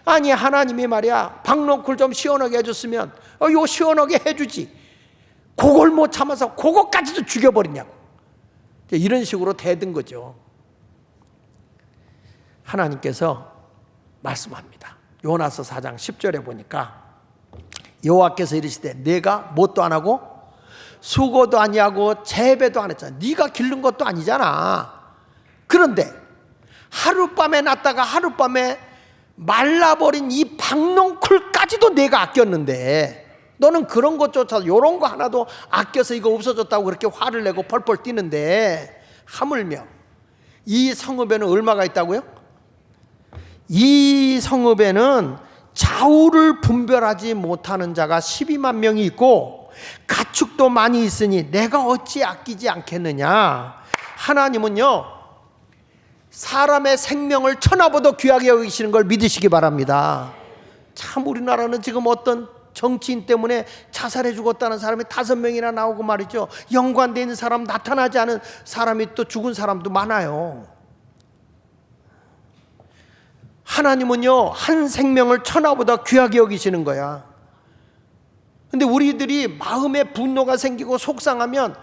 아니 하나님이 말이야 박농쿨 좀 시원하게 해줬으면 요 시원하게 해주지 그걸 못 참아서 그거까지도 죽여버리냐고. 이런 식으로 대든 거죠. 하나님께서 말씀합니다. 요나서 4장 10절에 보니까 여호와께서 이르시되 내가 뭣도 안 하고 수고도 아니하고 재배도 안 했잖아. 네가 기른 것도 아니잖아. 그런데 하룻밤에 났다가 하룻밤에 말라버린 이 박농쿨까지도 내가 아꼈는데 너는 그런 것조차 이런 거 하나도 아껴서 이거 없어졌다고 그렇게 화를 내고 펄펄 뛰는데 하물며 이 성읍에는 얼마가 있다고요? 이 성읍에는 좌우를 분별하지 못하는 자가 12만 명이 있고 가축도 많이 있으니 내가 어찌 아끼지 않겠느냐. 하나님은요 사람의 생명을 천하보다 귀하게 여기시는 걸 믿으시기 바랍니다. 참 우리나라는 지금 어떤 정치인 때문에 자살해 죽었다는 사람이 5명이나 나오고 말이죠. 연관되어 있는 사람 나타나지 않은 사람이 또 죽은 사람도 많아요. 하나님은요 한 생명을 천하보다 귀하게 여기시는 거야. 근데 우리들이 마음에 분노가 생기고 속상하면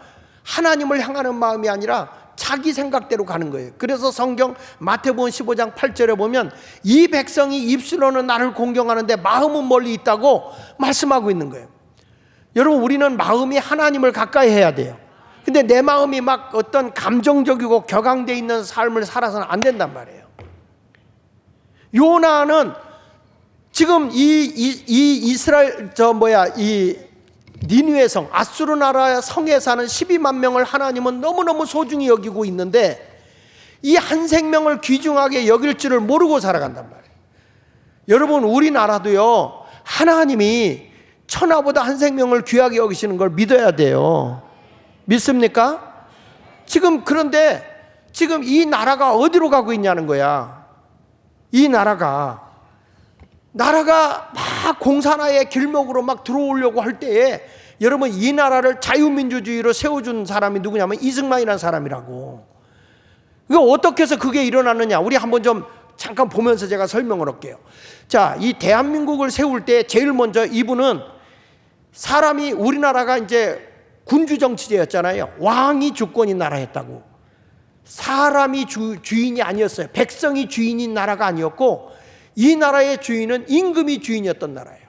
하나님을 향하는 마음이 아니라 자기 생각대로 가는 거예요. 그래서 성경 마태복음 15장 8절에 보면 이 백성이 입술로는 나를 공경하는데 마음은 멀리 있다고 말씀하고 있는 거예요. 여러분 우리는 마음이 하나님을 가까이 해야 돼요. 근데 내 마음이 막 어떤 감정적이고 격앙되어 있는 삶을 살아서는 안 된단 말이에요. 요나는 지금 이 니느웨 성, 아수르 나라 성에 사는 12만 명을 하나님은 너무너무 소중히 여기고 있는데 이 한 생명을 귀중하게 여길 줄을 모르고 살아간단 말이에요. 여러분 우리나라도요 하나님이 천하보다 한 생명을 귀하게 여기시는 걸 믿어야 돼요. 믿습니까? 그런데 지금 이 나라가 어디로 가고 있냐는 거야. 이 나라가 막 공산화의 길목으로 막 들어오려고 할 때에 여러분 이 나라를 자유민주주의로 세워준 사람이 누구냐면 이승만이라는 사람이라고. 이거 어떻게 해서 그게 일어났느냐 우리 한번 좀 잠깐 보면서 제가 설명을 할게요. 자, 이 대한민국을 세울 때 제일 먼저 이분은 사람이 우리나라가 이제 군주정치제였잖아요. 왕이 주권인 나라였다고. 사람이 주인이 아니었어요. 백성이 주인인 나라가 아니었고 이 나라의 주인은 임금이 주인이었던 나라예요.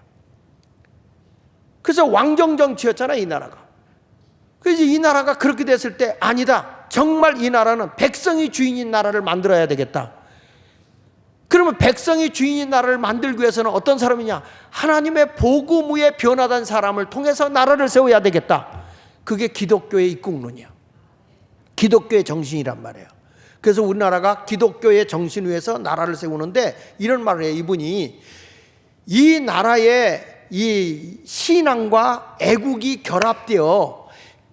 그래서 왕정정치였잖아요 이 나라가. 그래서 이 나라가 그렇게 됐을 때 아니다 정말 이 나라는 백성이 주인인 나라를 만들어야 되겠다. 그러면 백성이 주인인 나라를 만들기 위해서는 어떤 사람이냐? 하나님의 복음 위에 변화된 사람을 통해서 나라를 세워야 되겠다. 그게 기독교의 입국론이야. 기독교의 정신이란 말이에요. 그래서 우리나라가 기독교의 정신 위에서 나라를 세우는데 이런 말을 해요. 이분이 이 나라의 이 신앙과 애국이 결합되어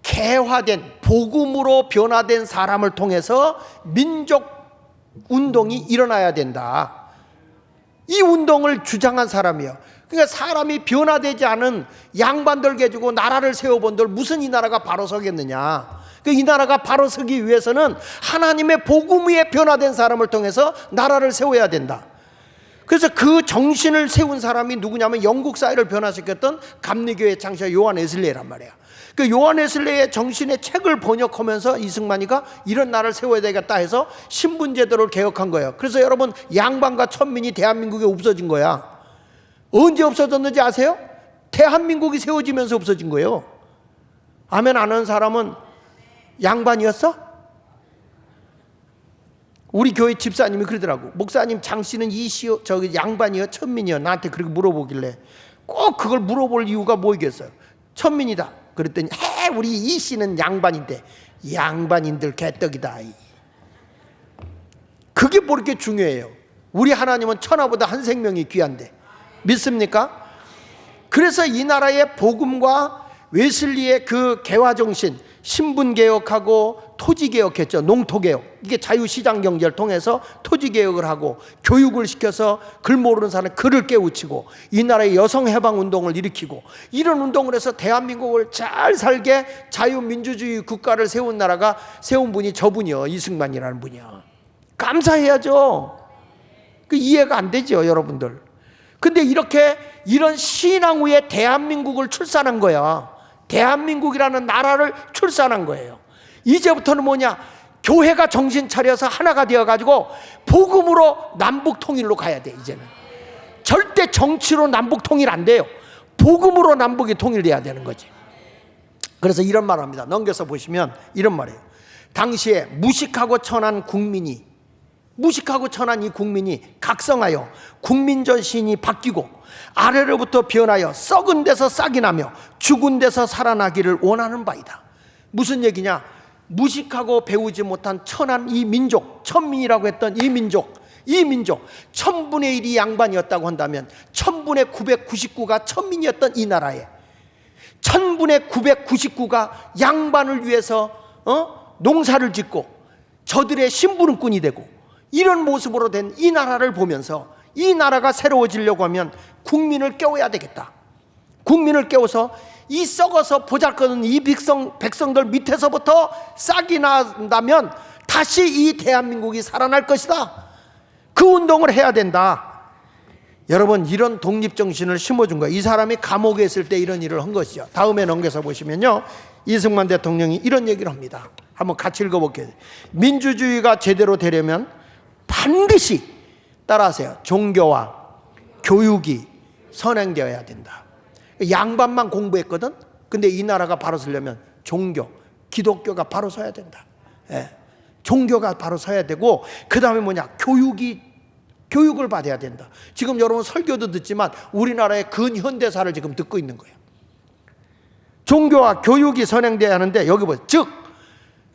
개화된 복음으로 변화된 사람을 통해서 민족 운동이 일어나야 된다. 이 운동을 주장한 사람이에요. 그러니까 사람이 변화되지 않은 양반들 가지고 나라를 세워본들 무슨 이 나라가 바로 서겠느냐. 이 나라가 바로 서기 위해서는 하나님의 복음 위에 변화된 사람을 통해서 나라를 세워야 된다. 그래서 그 정신을 세운 사람이 누구냐면 영국 사회를 변화시켰던 감리교의 창시자 요한 웨슬레이란 말이야. 그 요한 웨슬레이의 정신의 책을 번역하면서 이승만이가 이런 나라를 세워야 되겠다 해서 신분제도를 개혁한 거예요. 그래서 여러분 양반과 천민이 대한민국에 없어진 거야. 언제 없어졌는지 아세요? 대한민국이 세워지면서 없어진 거예요. 아멘 안 하는 사람은 양반이었어? 우리 교회 집사님이 그러더라고. 목사님 장씨는 이시요 저기 양반이요 천민이요? 나한테 그렇게 물어보길래 꼭 그걸 물어볼 이유가 뭐겠어요? 천민이다. 그랬더니 우리 이씨는 양반인데 양반인들 개떡이다. 그게 뭐 이렇게 중요해요? 우리 하나님은 천하보다 한 생명이 귀한데 믿습니까? 그래서 이 나라의 복음과 웨슬리의 그 개화정신, 신분개혁하고 토지개혁했죠. 농토개혁. 이게 자유시장 경제를 통해서 토지개혁을 하고 교육을 시켜서 글 모르는 사람을 글을 깨우치고 이 나라의 여성해방운동을 일으키고 이런 운동을 해서 대한민국을 잘 살게 자유민주주의 국가를 세운 나라가 세운 분이 저분이요. 이승만이라는 분이요. 감사해야죠. 그 이해가 안 되죠, 여러분들. 근데 이렇게 이런 신앙 위에 대한민국을 출산한 거야. 대한민국이라는 나라를 출산한 거예요. 이제부터는 뭐냐? 교회가 정신 차려서 하나가 되어가지고 복음으로 남북 통일로 가야 돼. 이제는 절대 정치로 남북 통일 안 돼요. 복음으로 남북이 통일돼야 되는 거지. 그래서 이런 말 합니다. 넘겨서 보시면 이런 말이에요. 당시에 무식하고 천한 국민이, 무식하고 천한 이 국민이 각성하여 국민전신이 바뀌고 아래로부터 변하여 썩은 데서 싹이 나며 죽은 데서 살아나기를 원하는 바이다. 무슨 얘기냐? 무식하고 배우지 못한 천한 이 민족, 천민이라고 했던 이 민족 1000분의 1이 양반이었다고 한다면 1000분의 999가 천민이었던 이 나라에 1000분의 999가 양반을 위해서 농사를 짓고 저들의 심부름꾼이 되고 이런 모습으로 된 이 나라를 보면서 이 나라가 새로워지려고 하면 국민을 깨워야 되겠다. 국민을 깨워서 이 썩어서 보잘것없는 이 백성들 밑에서부터 싹이 난다면 다시 이 대한민국이 살아날 것이다. 그 운동을 해야 된다. 여러분 이런 독립정신을 심어준 거예요. 이 사람이 감옥에 있을 때 이런 일을 한 것이죠. 다음에 넘겨서 보시면요, 이승만 대통령이 이런 얘기를 합니다. 한번 같이 읽어볼게요. 민주주의가 제대로 되려면 반드시 따라하세요. 종교와 교육이 선행되어야 된다. 양반만 공부했거든. 근데 이 나라가 바로 서려면 종교, 기독교가 바로 서야 된다. 종교가 바로 서야 되고 그 다음에 뭐냐? 교육을 받아야 된다. 지금 여러분 설교도 듣지만 우리나라의 근현대사를 지금 듣고 있는 거예요. 종교와 교육이 선행돼야 하는데 여기 보세요. 즉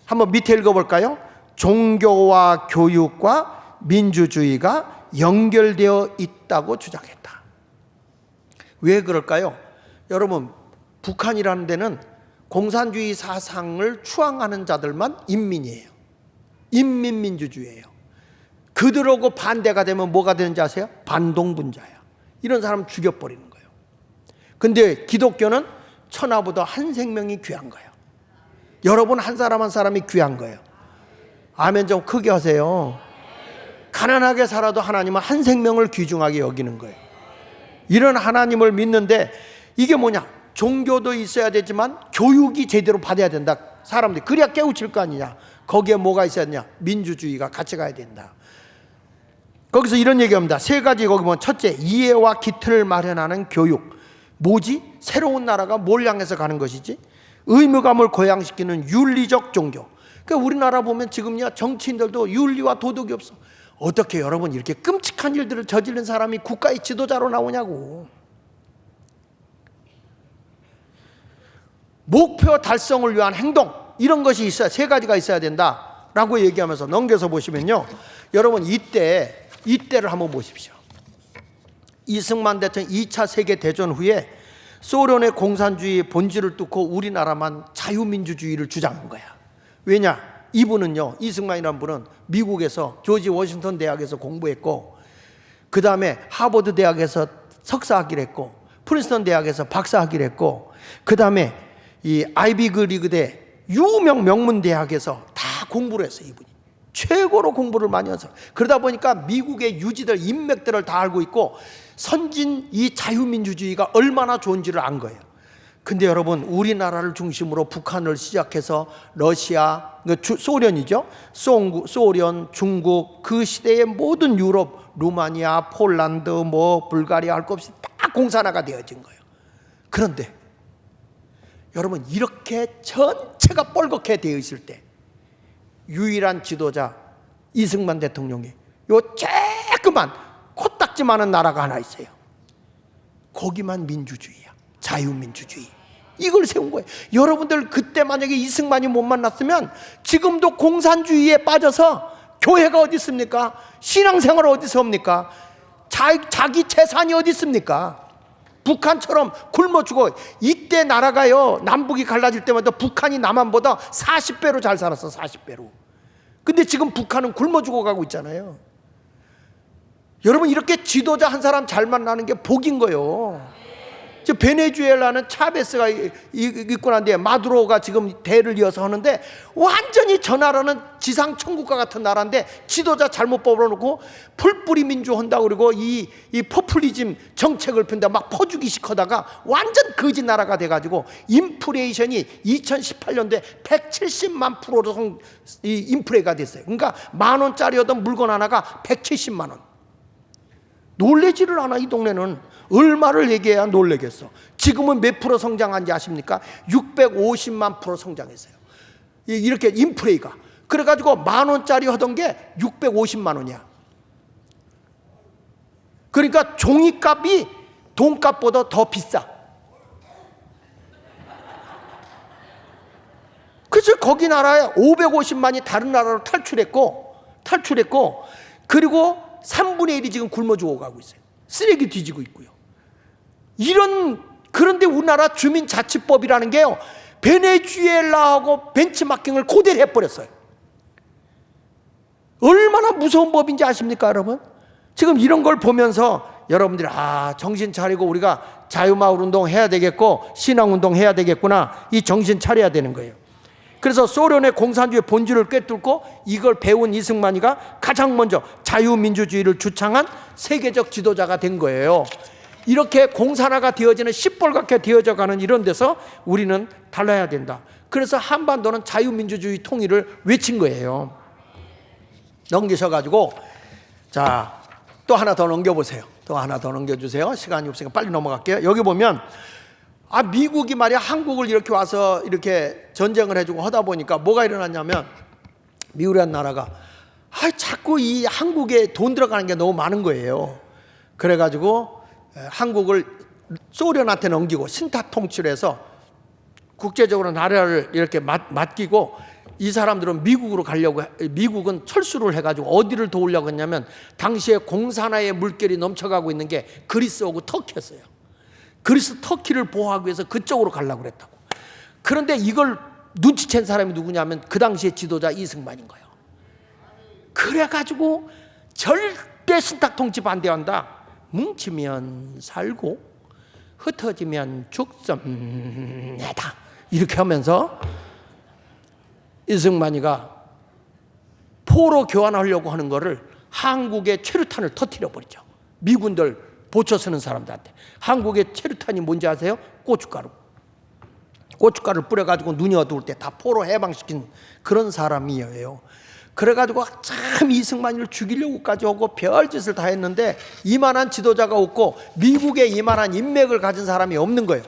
한번 밑에 읽어볼까요? 종교와 교육과 민주주의가 연결되어 있다고 주장했다. 왜 그럴까요? 여러분 북한이라는 데는 공산주의 사상을 추앙하는 자들만 인민이에요. 인민민주주의예요. 그들하고 반대가 되면 뭐가 되는지 아세요? 반동분자야. 이런 사람 죽여버리는 거예요. 근데 기독교는 천하보다 한 생명이 귀한 거예요. 여러분 한 사람 한 사람이 귀한 거예요. 아멘 좀 크게 하세요. 가난하게 살아도 하나님은 한 생명을 귀중하게 여기는 거예요. 이런 하나님을 믿는데 이게 뭐냐? 종교도 있어야 되지만 교육이 제대로 받아야 된다. 사람들이 그래야 깨우칠 거 아니냐. 거기에 뭐가 있어야 되냐? 민주주의가 같이 가야 된다. 거기서 이런 얘기합니다. 세 가지 거기 보면 첫째, 이해와 기틀을 마련하는 교육. 뭐지? 새로운 나라가 뭘 향해서 가는 것이지? 의무감을 고양시키는 윤리적 종교. 그러니까 우리나라 보면 지금요 정치인들도 윤리와 도덕이 없어. 어떻게 여러분 이렇게 끔찍한 일들을 저지른 사람이 국가의 지도자로 나오냐고. 목표 달성을 위한 행동, 이런 것이 있어야, 세 가지가 있어야 된다라고 얘기하면서 넘겨서 보시면요, 여러분 이때를 한번 보십시오. 이승만 대통령 2차 세계대전 후에 소련의 공산주의 본질을 뚫고 우리나라만 자유민주주의를 주장한 거야. 왜냐? 이분은요, 이승만이라는 분은 미국에서 조지 워싱턴 대학에서 공부했고, 그 다음에 하버드 대학에서 석사학위를 했고, 프린스턴 대학에서 박사학위를 했고, 그 다음에 이 아이비그 리그대 유명 명문 대학에서 다 공부를 했어요. 이분이 최고로 공부를 많이 해서, 그러다 보니까 미국의 유지들 인맥들을 다 알고 있고 선진 이 자유민주주의가 얼마나 좋은지를 안 거예요. 근데 여러분, 우리나라를 중심으로 북한을 시작해서 러시아, 소련이죠. 소련, 중국, 그 시대의 모든 유럽, 루마니아, 폴란드, 불가리아 할 것 없이 다 공산화가 되어진 거예요. 그런데 여러분, 이렇게 전체가 뻘겋게 되어 있을 때 유일한 지도자 이승만 대통령이 요 조그만 코딱지만한 나라가 하나 있어요. 거기만 민주주의야. 자유민주주의. 이걸 세운 거예요. 여러분들 그때 만약에 이승만이 못 만났으면 지금도 공산주의에 빠져서 교회가 어디 있습니까? 신앙생활 어디서 합니까? 자기 재산이 어디 있습니까? 북한처럼 굶어 죽어. 이때 나라가요, 남북이 갈라질 때마다 북한이 남한보다 40배로 잘 살았어. 40배로. 근데 지금 북한은 굶어 죽어가고 있잖아요. 여러분, 이렇게 지도자 한 사람 잘 만나는 게 복인 거예요. 베네수엘라는 차베스가 있고 난 뒤에 마두로가 지금 대를 이어서 하는데, 완전히 저 나라는 지상 천국과 같은 나라인데 지도자 잘못 뽑아놓고 풀뿌리 민주 한다고 그러고 이 포퓰리즘 정책을 핀다 막 퍼주기식 하다가 완전 거지 나라가 돼가지고 인플레이션이 2018년도에 170만 %로 인플레가 됐어요. 그러니까 10,000원짜리 하던 물건 하나가 170만 원. 놀래지를 않아. 이 동네는 얼마를 얘기해야 놀래겠어. 지금은 몇 프로 성장한지 아십니까? 650만 % 성장했어요. 이렇게 인플레이가. 그래가지고 10,000원짜리 하던 게 650만 원이야. 그러니까 종이값이 돈값보다 더 비싸. 그래서 거기 나라에 550만이 다른 나라로 탈출했고 그리고 3분의 1이 지금 굶어 죽어가고 있어요. 쓰레기 뒤지고 있고요. 그런데 우리나라 주민자치법이라는 게요, 베네수엘라하고 벤치마킹을 그대로 해버렸어요. 얼마나 무서운 법인지 아십니까, 여러분? 지금 이런 걸 보면서 여러분들이 정신 차리고 우리가 자유마을 운동 해야 되겠고 신앙운동 해야 되겠구나, 이 정신 차려야 되는 거예요. 그래서 소련의 공산주의 본질을 꿰뚫고 이걸 배운 이승만이가 가장 먼저 자유민주주의를 주창한 세계적 지도자가 된 거예요. 이렇게 공산화가 되어지는, 시뻘겋게 되어져가는 이런 데서 우리는 달라야 된다. 그래서 한반도는 자유민주주의 통일을 외친 거예요. 넘기셔가지고, 자, 또 하나 더 넘겨보세요. 또 하나 더 넘겨주세요. 시간이 없으니까 빨리 넘어갈게요. 여기 보면 미국이 말이야, 한국을 이렇게 와서 이렇게 전쟁을 해주고 하다 보니까 뭐가 일어났냐면, 미국이라는 나라가 자꾸 이 한국에 돈 들어가는 게 너무 많은 거예요. 그래가지고 한국을 소련한테 넘기고 신탁 통치해서 국제적으로 나라를 이렇게 맡기고, 이 사람들은 미국으로 가려고, 미국은 철수를 해가지고 어디를 도우려고 했냐면, 당시에 공산화의 물결이 넘쳐가고 있는 게 그리스하고 터키였어요. 그리스 터키를 보호하기 위해서 그쪽으로 가려고 그랬다고. 그런데 이걸 눈치챈 사람이 누구냐면 그 당시의 지도자 이승만인 거예요. 그래가지고 절대 신탁 통치 반대한다. 뭉치면 살고 흩어지면 죽습니다. 이렇게 하면서 이승만이가 포로 교환하려고 하는 거를 한국의 최루탄을 터뜨려 버리죠. 미군들 보초 쓰는 사람들한테. 한국의 최루탄이 뭔지 아세요? 고춧가루를 뿌려가지고 눈이 어두울 때 다 포로 해방시킨 그런 사람이에요. 그래가지고 참 이승만이를 죽이려고까지 하고 별짓을 다 했는데 이만한 지도자가 없고 미국에 이만한 인맥을 가진 사람이 없는 거예요.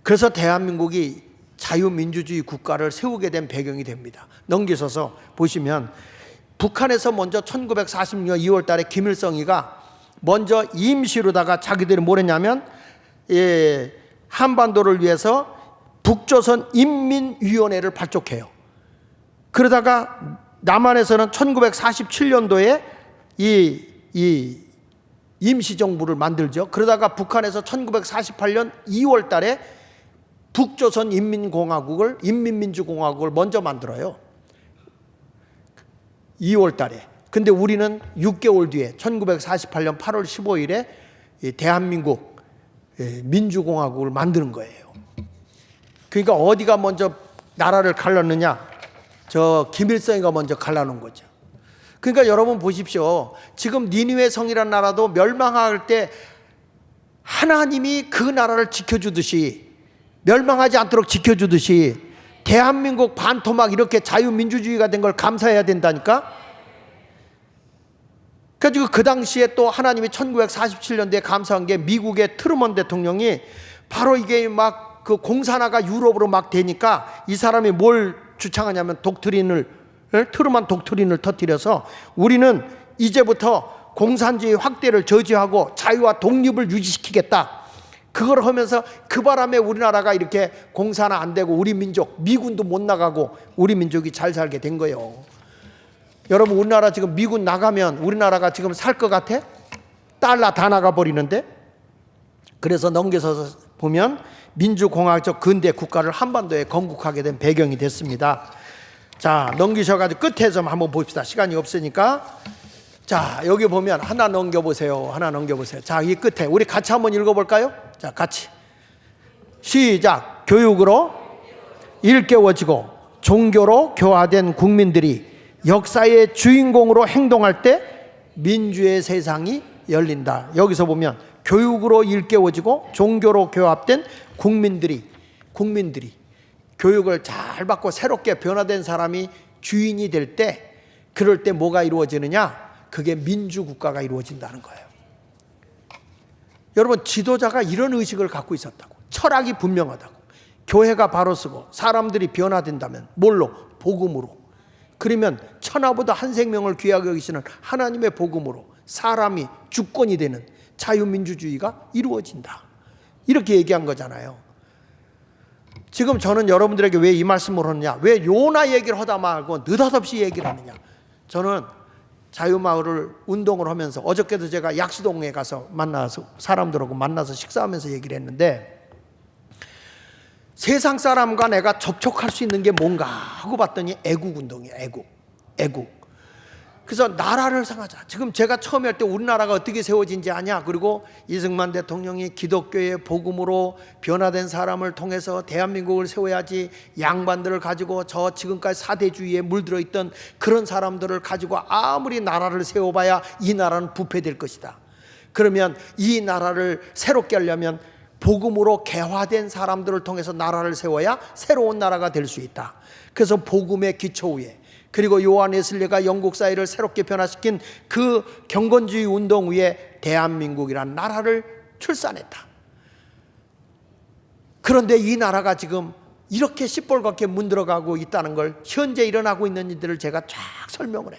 그래서 대한민국이 자유민주주의 국가를 세우게 된 배경이 됩니다. 넘기셔서 보시면 북한에서 먼저 1946년 2월 달에 김일성이가 먼저 임시로다가 자기들이 뭘 했냐면 한반도를 위해서 북조선 인민위원회를 발족해요. 그러다가 남한에서는 1947년도에 이 임시정부를 만들죠. 그러다가 북한에서 1948년 2월 달에 북조선 인민민주공화국을 먼저 만들어요. 2월 달에. 근데 우리는 6개월 뒤에 1948년 8월 15일에 대한민국 민주공화국을 만드는 거예요. 그러니까 어디가 먼저 나라를 갈랐느냐? 저 김일성이가 먼저 갈라놓은 거죠. 그러니까 여러분 보십시오. 지금 니느웨 성이라는 나라도 멸망할 때 하나님이 그 나라를 지켜주듯이, 멸망하지 않도록 지켜주듯이 대한민국 반토막 이렇게 자유민주주의가 된 걸 감사해야 된다니까. 그래가지고 그 당시에 또 하나님이 1947년도에 감사한 게 미국의 트루먼 대통령이 바로 이게 막 그 공산화가 유럽으로 막 되니까 이 사람이 뭘 주창하냐면 트루먼 독트린을 터뜨려서 우리는 이제부터 공산주의 확대를 저지하고 자유와 독립을 유지시키겠다. 그걸 하면서 그 바람에 우리나라가 이렇게 공산화 안 되고 우리 민족, 미군도 못 나가고 우리 민족이 잘 살게 된 거예요. 여러분 우리나라 지금 미군 나가면 우리나라가 지금 살 것 같아? 달러 다 나가버리는데. 그래서 넘겨서 보면 민주공화적 근대 국가를 한반도에 건국하게 된 배경이 됐습니다. 자, 넘기셔가지고 끝에 좀 한번 봅시다. 시간이 없으니까. 자, 여기 보면 하나 넘겨보세요. 하나 넘겨보세요. 자, 이 끝에 우리 같이 한번 읽어볼까요? 자, 같이 시작. 교육으로 일깨워지고 종교로 교화된 국민들이 역사의 주인공으로 행동할 때 민주의 세상이 열린다. 여기서 보면 교육으로 일깨워지고 종교로 교합된 국민들이 교육을 잘 받고 새롭게 변화된 사람이 주인이 될 때, 그럴 때 뭐가 이루어지느냐? 그게 민주국가가 이루어진다는 거예요. 여러분 지도자가 이런 의식을 갖고 있었다고. 철학이 분명하다고. 교회가 바로 서고 사람들이 변화된다면 뭘로? 복음으로. 그러면 천하보다 한 생명을 귀하게 여기시는 하나님의 복음으로 사람이 주권이 되는 자유민주주의가 이루어진다. 이렇게 얘기한 거잖아요. 지금 저는 여러분들에게 왜 이 말씀을 하느냐, 왜 요나 얘기를 하다 말고 느닷없이 얘기를 하느냐. 저는 자유마을을 운동을 하면서 어저께도 제가 약수동에 가서 만나서 사람들하고 만나서 식사하면서 얘기를 했는데, 세상 사람과 내가 접촉할 수 있는 게 뭔가 하고 봤더니 애국운동이에요. 애국. 그래서 나라를 생각하자. 지금 제가 처음에 할 때 우리나라가 어떻게 세워진지 아냐. 그리고 이승만 대통령이 기독교의 복음으로 변화된 사람을 통해서 대한민국을 세워야지, 양반들을 가지고 저 지금까지 사대주의에 물들어 있던 그런 사람들을 가지고 아무리 나라를 세워봐야 이 나라는 부패될 것이다. 그러면 이 나라를 새롭게 하려면 복음으로 개화된 사람들을 통해서 나라를 세워야 새로운 나라가 될 수 있다. 그래서 복음의 기초 위에, 그리고 요한 웨슬리가 영국 사회를 새롭게 변화시킨 그 경건주의 운동 위에 대한민국이라는 나라를 출산했다. 그런데 이 나라가 지금 이렇게 시뻘겋게 문들어가고 있다는 걸, 현재 일어나고 있는 일들을 제가 쫙 설명을 해.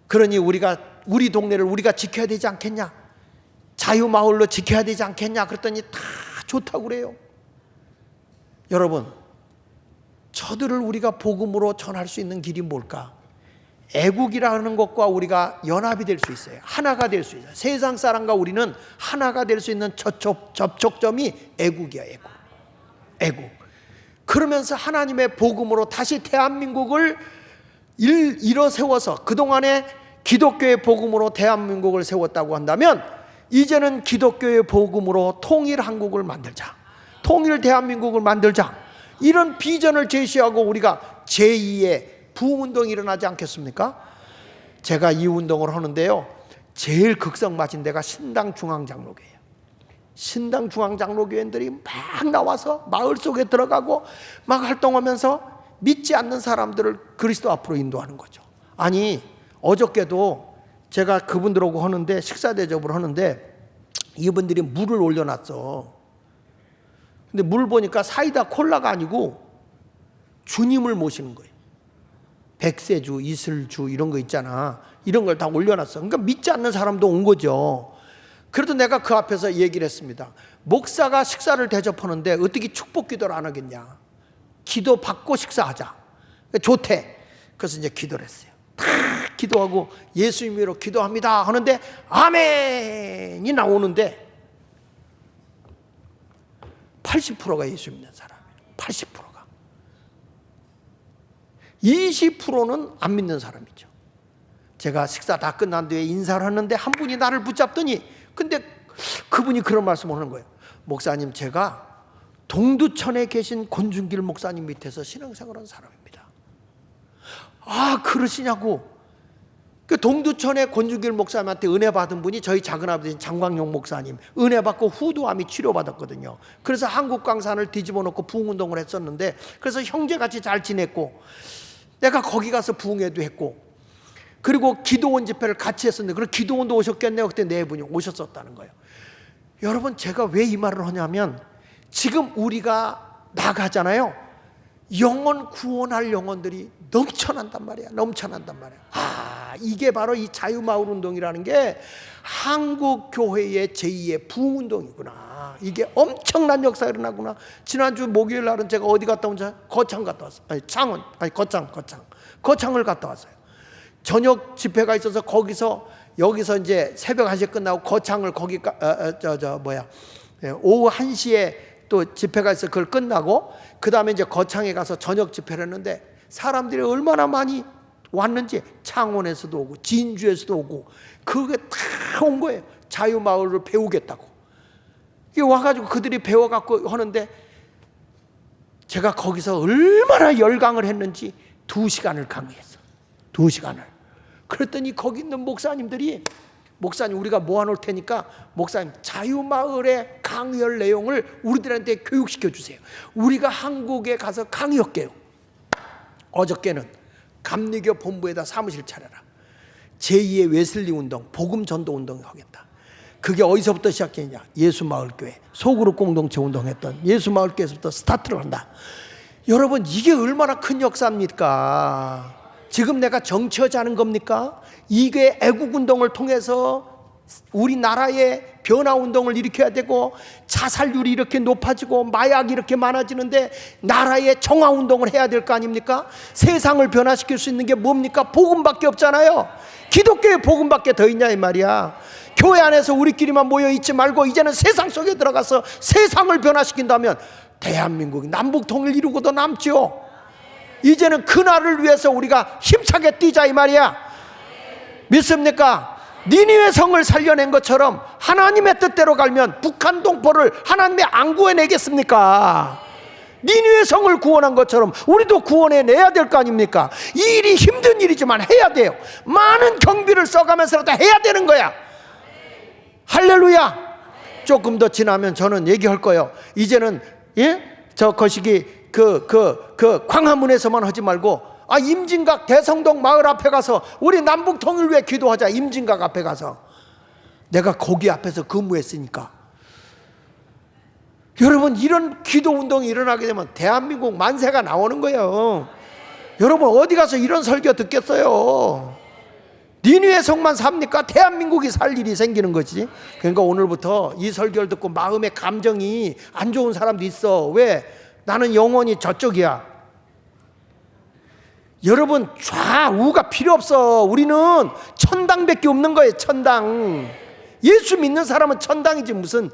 그러니 우리 동네를 우리가 지켜야 되지 않겠냐, 자유마을로 지켜야 되지 않겠냐 그랬더니 다 좋다고 그래요. 여러분, 저들을 우리가 복음으로 전할 수 있는 길이 뭘까? 애국이라는 것과 우리가 연합이 될 수 있어요. 하나가 될 수 있어요. 세상 사람과 우리는 하나가 될 수 있는 접촉점이 애국이야. 애국. 그러면서 하나님의 복음으로 다시 대한민국을 일어 세워서, 그동안에 기독교의 복음으로 대한민국을 세웠다고 한다면 이제는 기독교의 복음으로 통일 한국을 만들자, 통일 대한민국을 만들자, 이런 비전을 제시하고 우리가 제2의 부흥운동이 일어나지 않겠습니까? 제가 이 운동을 하는데요, 제일 극성 맞은 데가 신당중앙장로교회예요. 신당중앙장로교회들이 막 나와서 마을 속에 들어가고 막 활동하면서 믿지 않는 사람들을 그리스도 앞으로 인도하는 거죠. 아니, 어저께도 제가 그분들하고 하는데, 식사 대접을 하는데 이분들이 물을 올려놨어. 근데 물 보니까 사이다 콜라가 아니고 주님을 모시는 거예요. 백세주, 이슬주 이런 거 있잖아. 이런 걸 다 올려놨어. 그러니까 믿지 않는 사람도 온 거죠. 그래도 내가 그 앞에서 얘기를 했습니다. 목사가 식사를 대접하는데 어떻게 축복 기도를 안 하겠냐. 기도 받고 식사하자. 좋대. 그래서 이제 기도를 했어요. 다 기도하고 예수 이름으로 기도합니다 하는데 아멘이 나오는데 80%가 예수 믿는 사람이에요. 80%가. 20%는 안 믿는 사람이죠. 제가 식사 다 끝난 뒤에 인사를 하는데 한 분이 나를 붙잡더니 근데 그분이 그런 말씀을 하는 거예요. 목사님, 제가 동두천에 계신 권중길 목사님 밑에서 신앙생활한 사람입니다. 아, 그러시냐고. 그 동두천의 권중길 목사님한테 은혜 받은 분이 저희 작은아버지 장광용 목사님 은혜 받고 후두암이 치료받았거든요. 그래서 한국 강산을 뒤집어 놓고 부흥운동을 했었는데 그래서 형제같이 잘 지냈고 내가 거기 가서 부흥회도 했고 그리고 기도원 집회를 같이 했었는데 그리고 기도원도 오셨겠네요. 그때 네 분이 오셨었다는 거예요. 여러분, 제가 왜 이 말을 하냐면 지금 우리가 나가잖아요. 영혼 구원할 영혼들이 넘쳐난단 말이야. 넘쳐난단 말이야. 아, 이게 바로 이 자유마을운동이라는 게 한국교회의 제2의 부흥운동이구나. 이게 엄청난 역사가 일어나구나. 지난주 목요일 날은 제가 어디 갔다 온지 거창 갔다 왔어요. 아니, 창원, 아니 거창을 갔다 왔어요. 저녁 집회가 있어서 여기서 이제 새벽 1시에 끝나고 거창을 거기 오후 1시에 또 집회가 있어 그걸 끝나고 그 다음에 이제 거창에 가서 저녁 집회를 했는데 사람들이 얼마나 많이 왔는지 창원에서도 오고 진주에서도 오고 그게 다 온 거예요. 자유마을을 배우겠다고. 이게 와가지고 그들이 배워갖고 하는데 제가 거기서 얼마나 열강을 했는지 2시간을 강의했어. 2시간을. 그랬더니 거기 있는 목사님들이 목사님 우리가 모아놓을 테니까 목사님 자유마을의 강의할 내용을 우리들한테 교육시켜 주세요. 우리가 한국에 가서 강의할게요. 어저께는 감리교 본부에다 사무실 차려라. 제2의 웨슬리 운동, 복음 전도 운동을 하겠다. 그게 어디서부터 시작했냐? 예수마을교회, 소그룹 공동체 운동했던 예수마을교회에서부터 스타트를 한다. 여러분, 이게 얼마나 큰 역사입니까? 지금 내가 정치하자는 겁니까? 이게 애국운동을 통해서 우리나라의 변화운동을 일으켜야 되고 자살률이 이렇게 높아지고 마약이 이렇게 많아지는데 나라의 정화운동을 해야 될 거 아닙니까? 세상을 변화시킬 수 있는 게 뭡니까? 복음밖에 없잖아요. 기독교의 복음밖에 더 있냐 이 말이야. 교회 안에서 우리끼리만 모여있지 말고 이제는 세상 속에 들어가서 세상을 변화시킨다면 대한민국이 남북통일 이루고도 남죠. 이제는 그날을 위해서 우리가 힘차게 뛰자 이 말이야. 믿습니까? 니느웨 성을 살려낸 것처럼 하나님의 뜻대로 가면 북한 동포를 하나님이 안 구해내겠습니까? 니느웨 성을 구원한 것처럼 우리도 구원해내야 될 거 아닙니까? 이 일이 힘든 일이지만 해야 돼요. 많은 경비를 써가면서라도 해야 되는 거야. 할렐루야. 조금 더 지나면 저는 얘기할 거예요. 이제는 저 거시기 광화문에서만 하지 말고 임진각 대성동 마을 앞에 가서 우리 남북 통일 위해 기도하자. 임진각 앞에 가서. 내가 거기 앞에서 근무했으니까. 여러분, 이런 기도 운동이 일어나게 되면 대한민국 만세가 나오는 거예요. 여러분, 어디 가서 이런 설교 듣겠어요? 니느웨 성만 삽니까? 대한민국이 살 일이 생기는 거지. 그러니까 오늘부터 이 설교를 듣고 마음의 감정이 안 좋은 사람도 있어. 왜? 나는 영원히 저쪽이야. 여러분, 좌우가 필요 없어. 우리는 천당밖에 없는 거예요. 천당. 예수 믿는 사람은 천당이지 무슨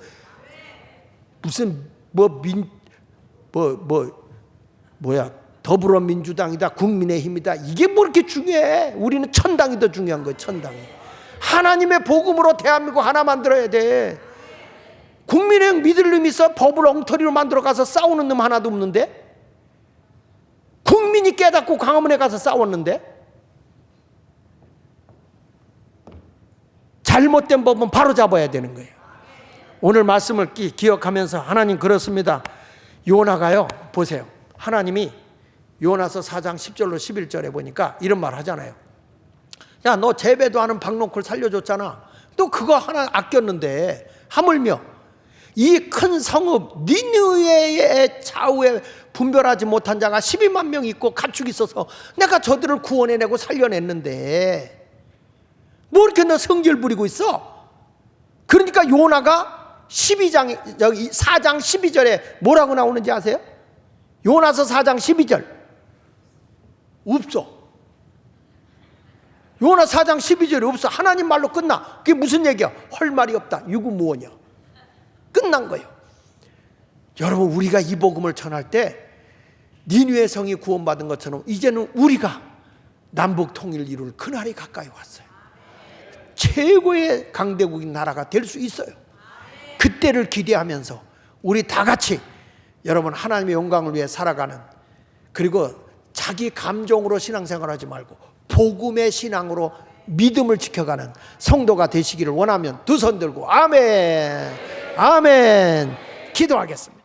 더불어민주당이다, 국민의힘이다. 이게 뭐 이렇게 중요해? 우리는 천당이 더 중요한 거예요. 천당이. 하나님의 복음으로 대한민국 하나 만들어야 돼. 국민의힘 믿을 놈이 있어? 법을 엉터리로 만들어 가서 싸우는 놈 하나도 없는데? 국민이 깨닫고 광화문에 가서 싸웠는데? 잘못된 법은 바로 잡아야 되는 거예요. 오늘 말씀을 기억하면서 하나님 그렇습니다. 요나가요, 보세요. 하나님이 요나서 4장 10절로 11절에 보니까 이런 말 하잖아요. 야, 너 재배도 하는 박농쿨 살려줬잖아. 또 그거 하나 아꼈는데 하물며 이 큰 성읍 니느웨의 좌우에 분별하지 못한 자가 12만 명 있고 가축이 있어서 내가 저들을 구원해내고 살려냈는데 뭐 이렇게 너 성질 부리고 있어? 그러니까 요나가 4장 12절에 뭐라고 나오는지 아세요? 요나서 4장 12절 없어. 요나 4장 12절에 없어. 하나님 말로 끝나. 그게 무슨 얘기야? 할 말이 없다. 유구무원이야. 끝난 거예요. 여러분, 우리가 이 복음을 전할 때 니느웨 성이 구원받은 것처럼 이제는 우리가 남북 통일 이룰 그날이 가까이 왔어요. 최고의 강대국인 나라가 될 수 있어요. 그때를 기대하면서 우리 다 같이 여러분 하나님의 영광을 위해 살아가는, 그리고 자기 감정으로 신앙생활하지 말고 복음의 신앙으로 믿음을 지켜가는 성도가 되시기를 원하면 두 손 들고 아멘, 아멘 기도하겠습니다.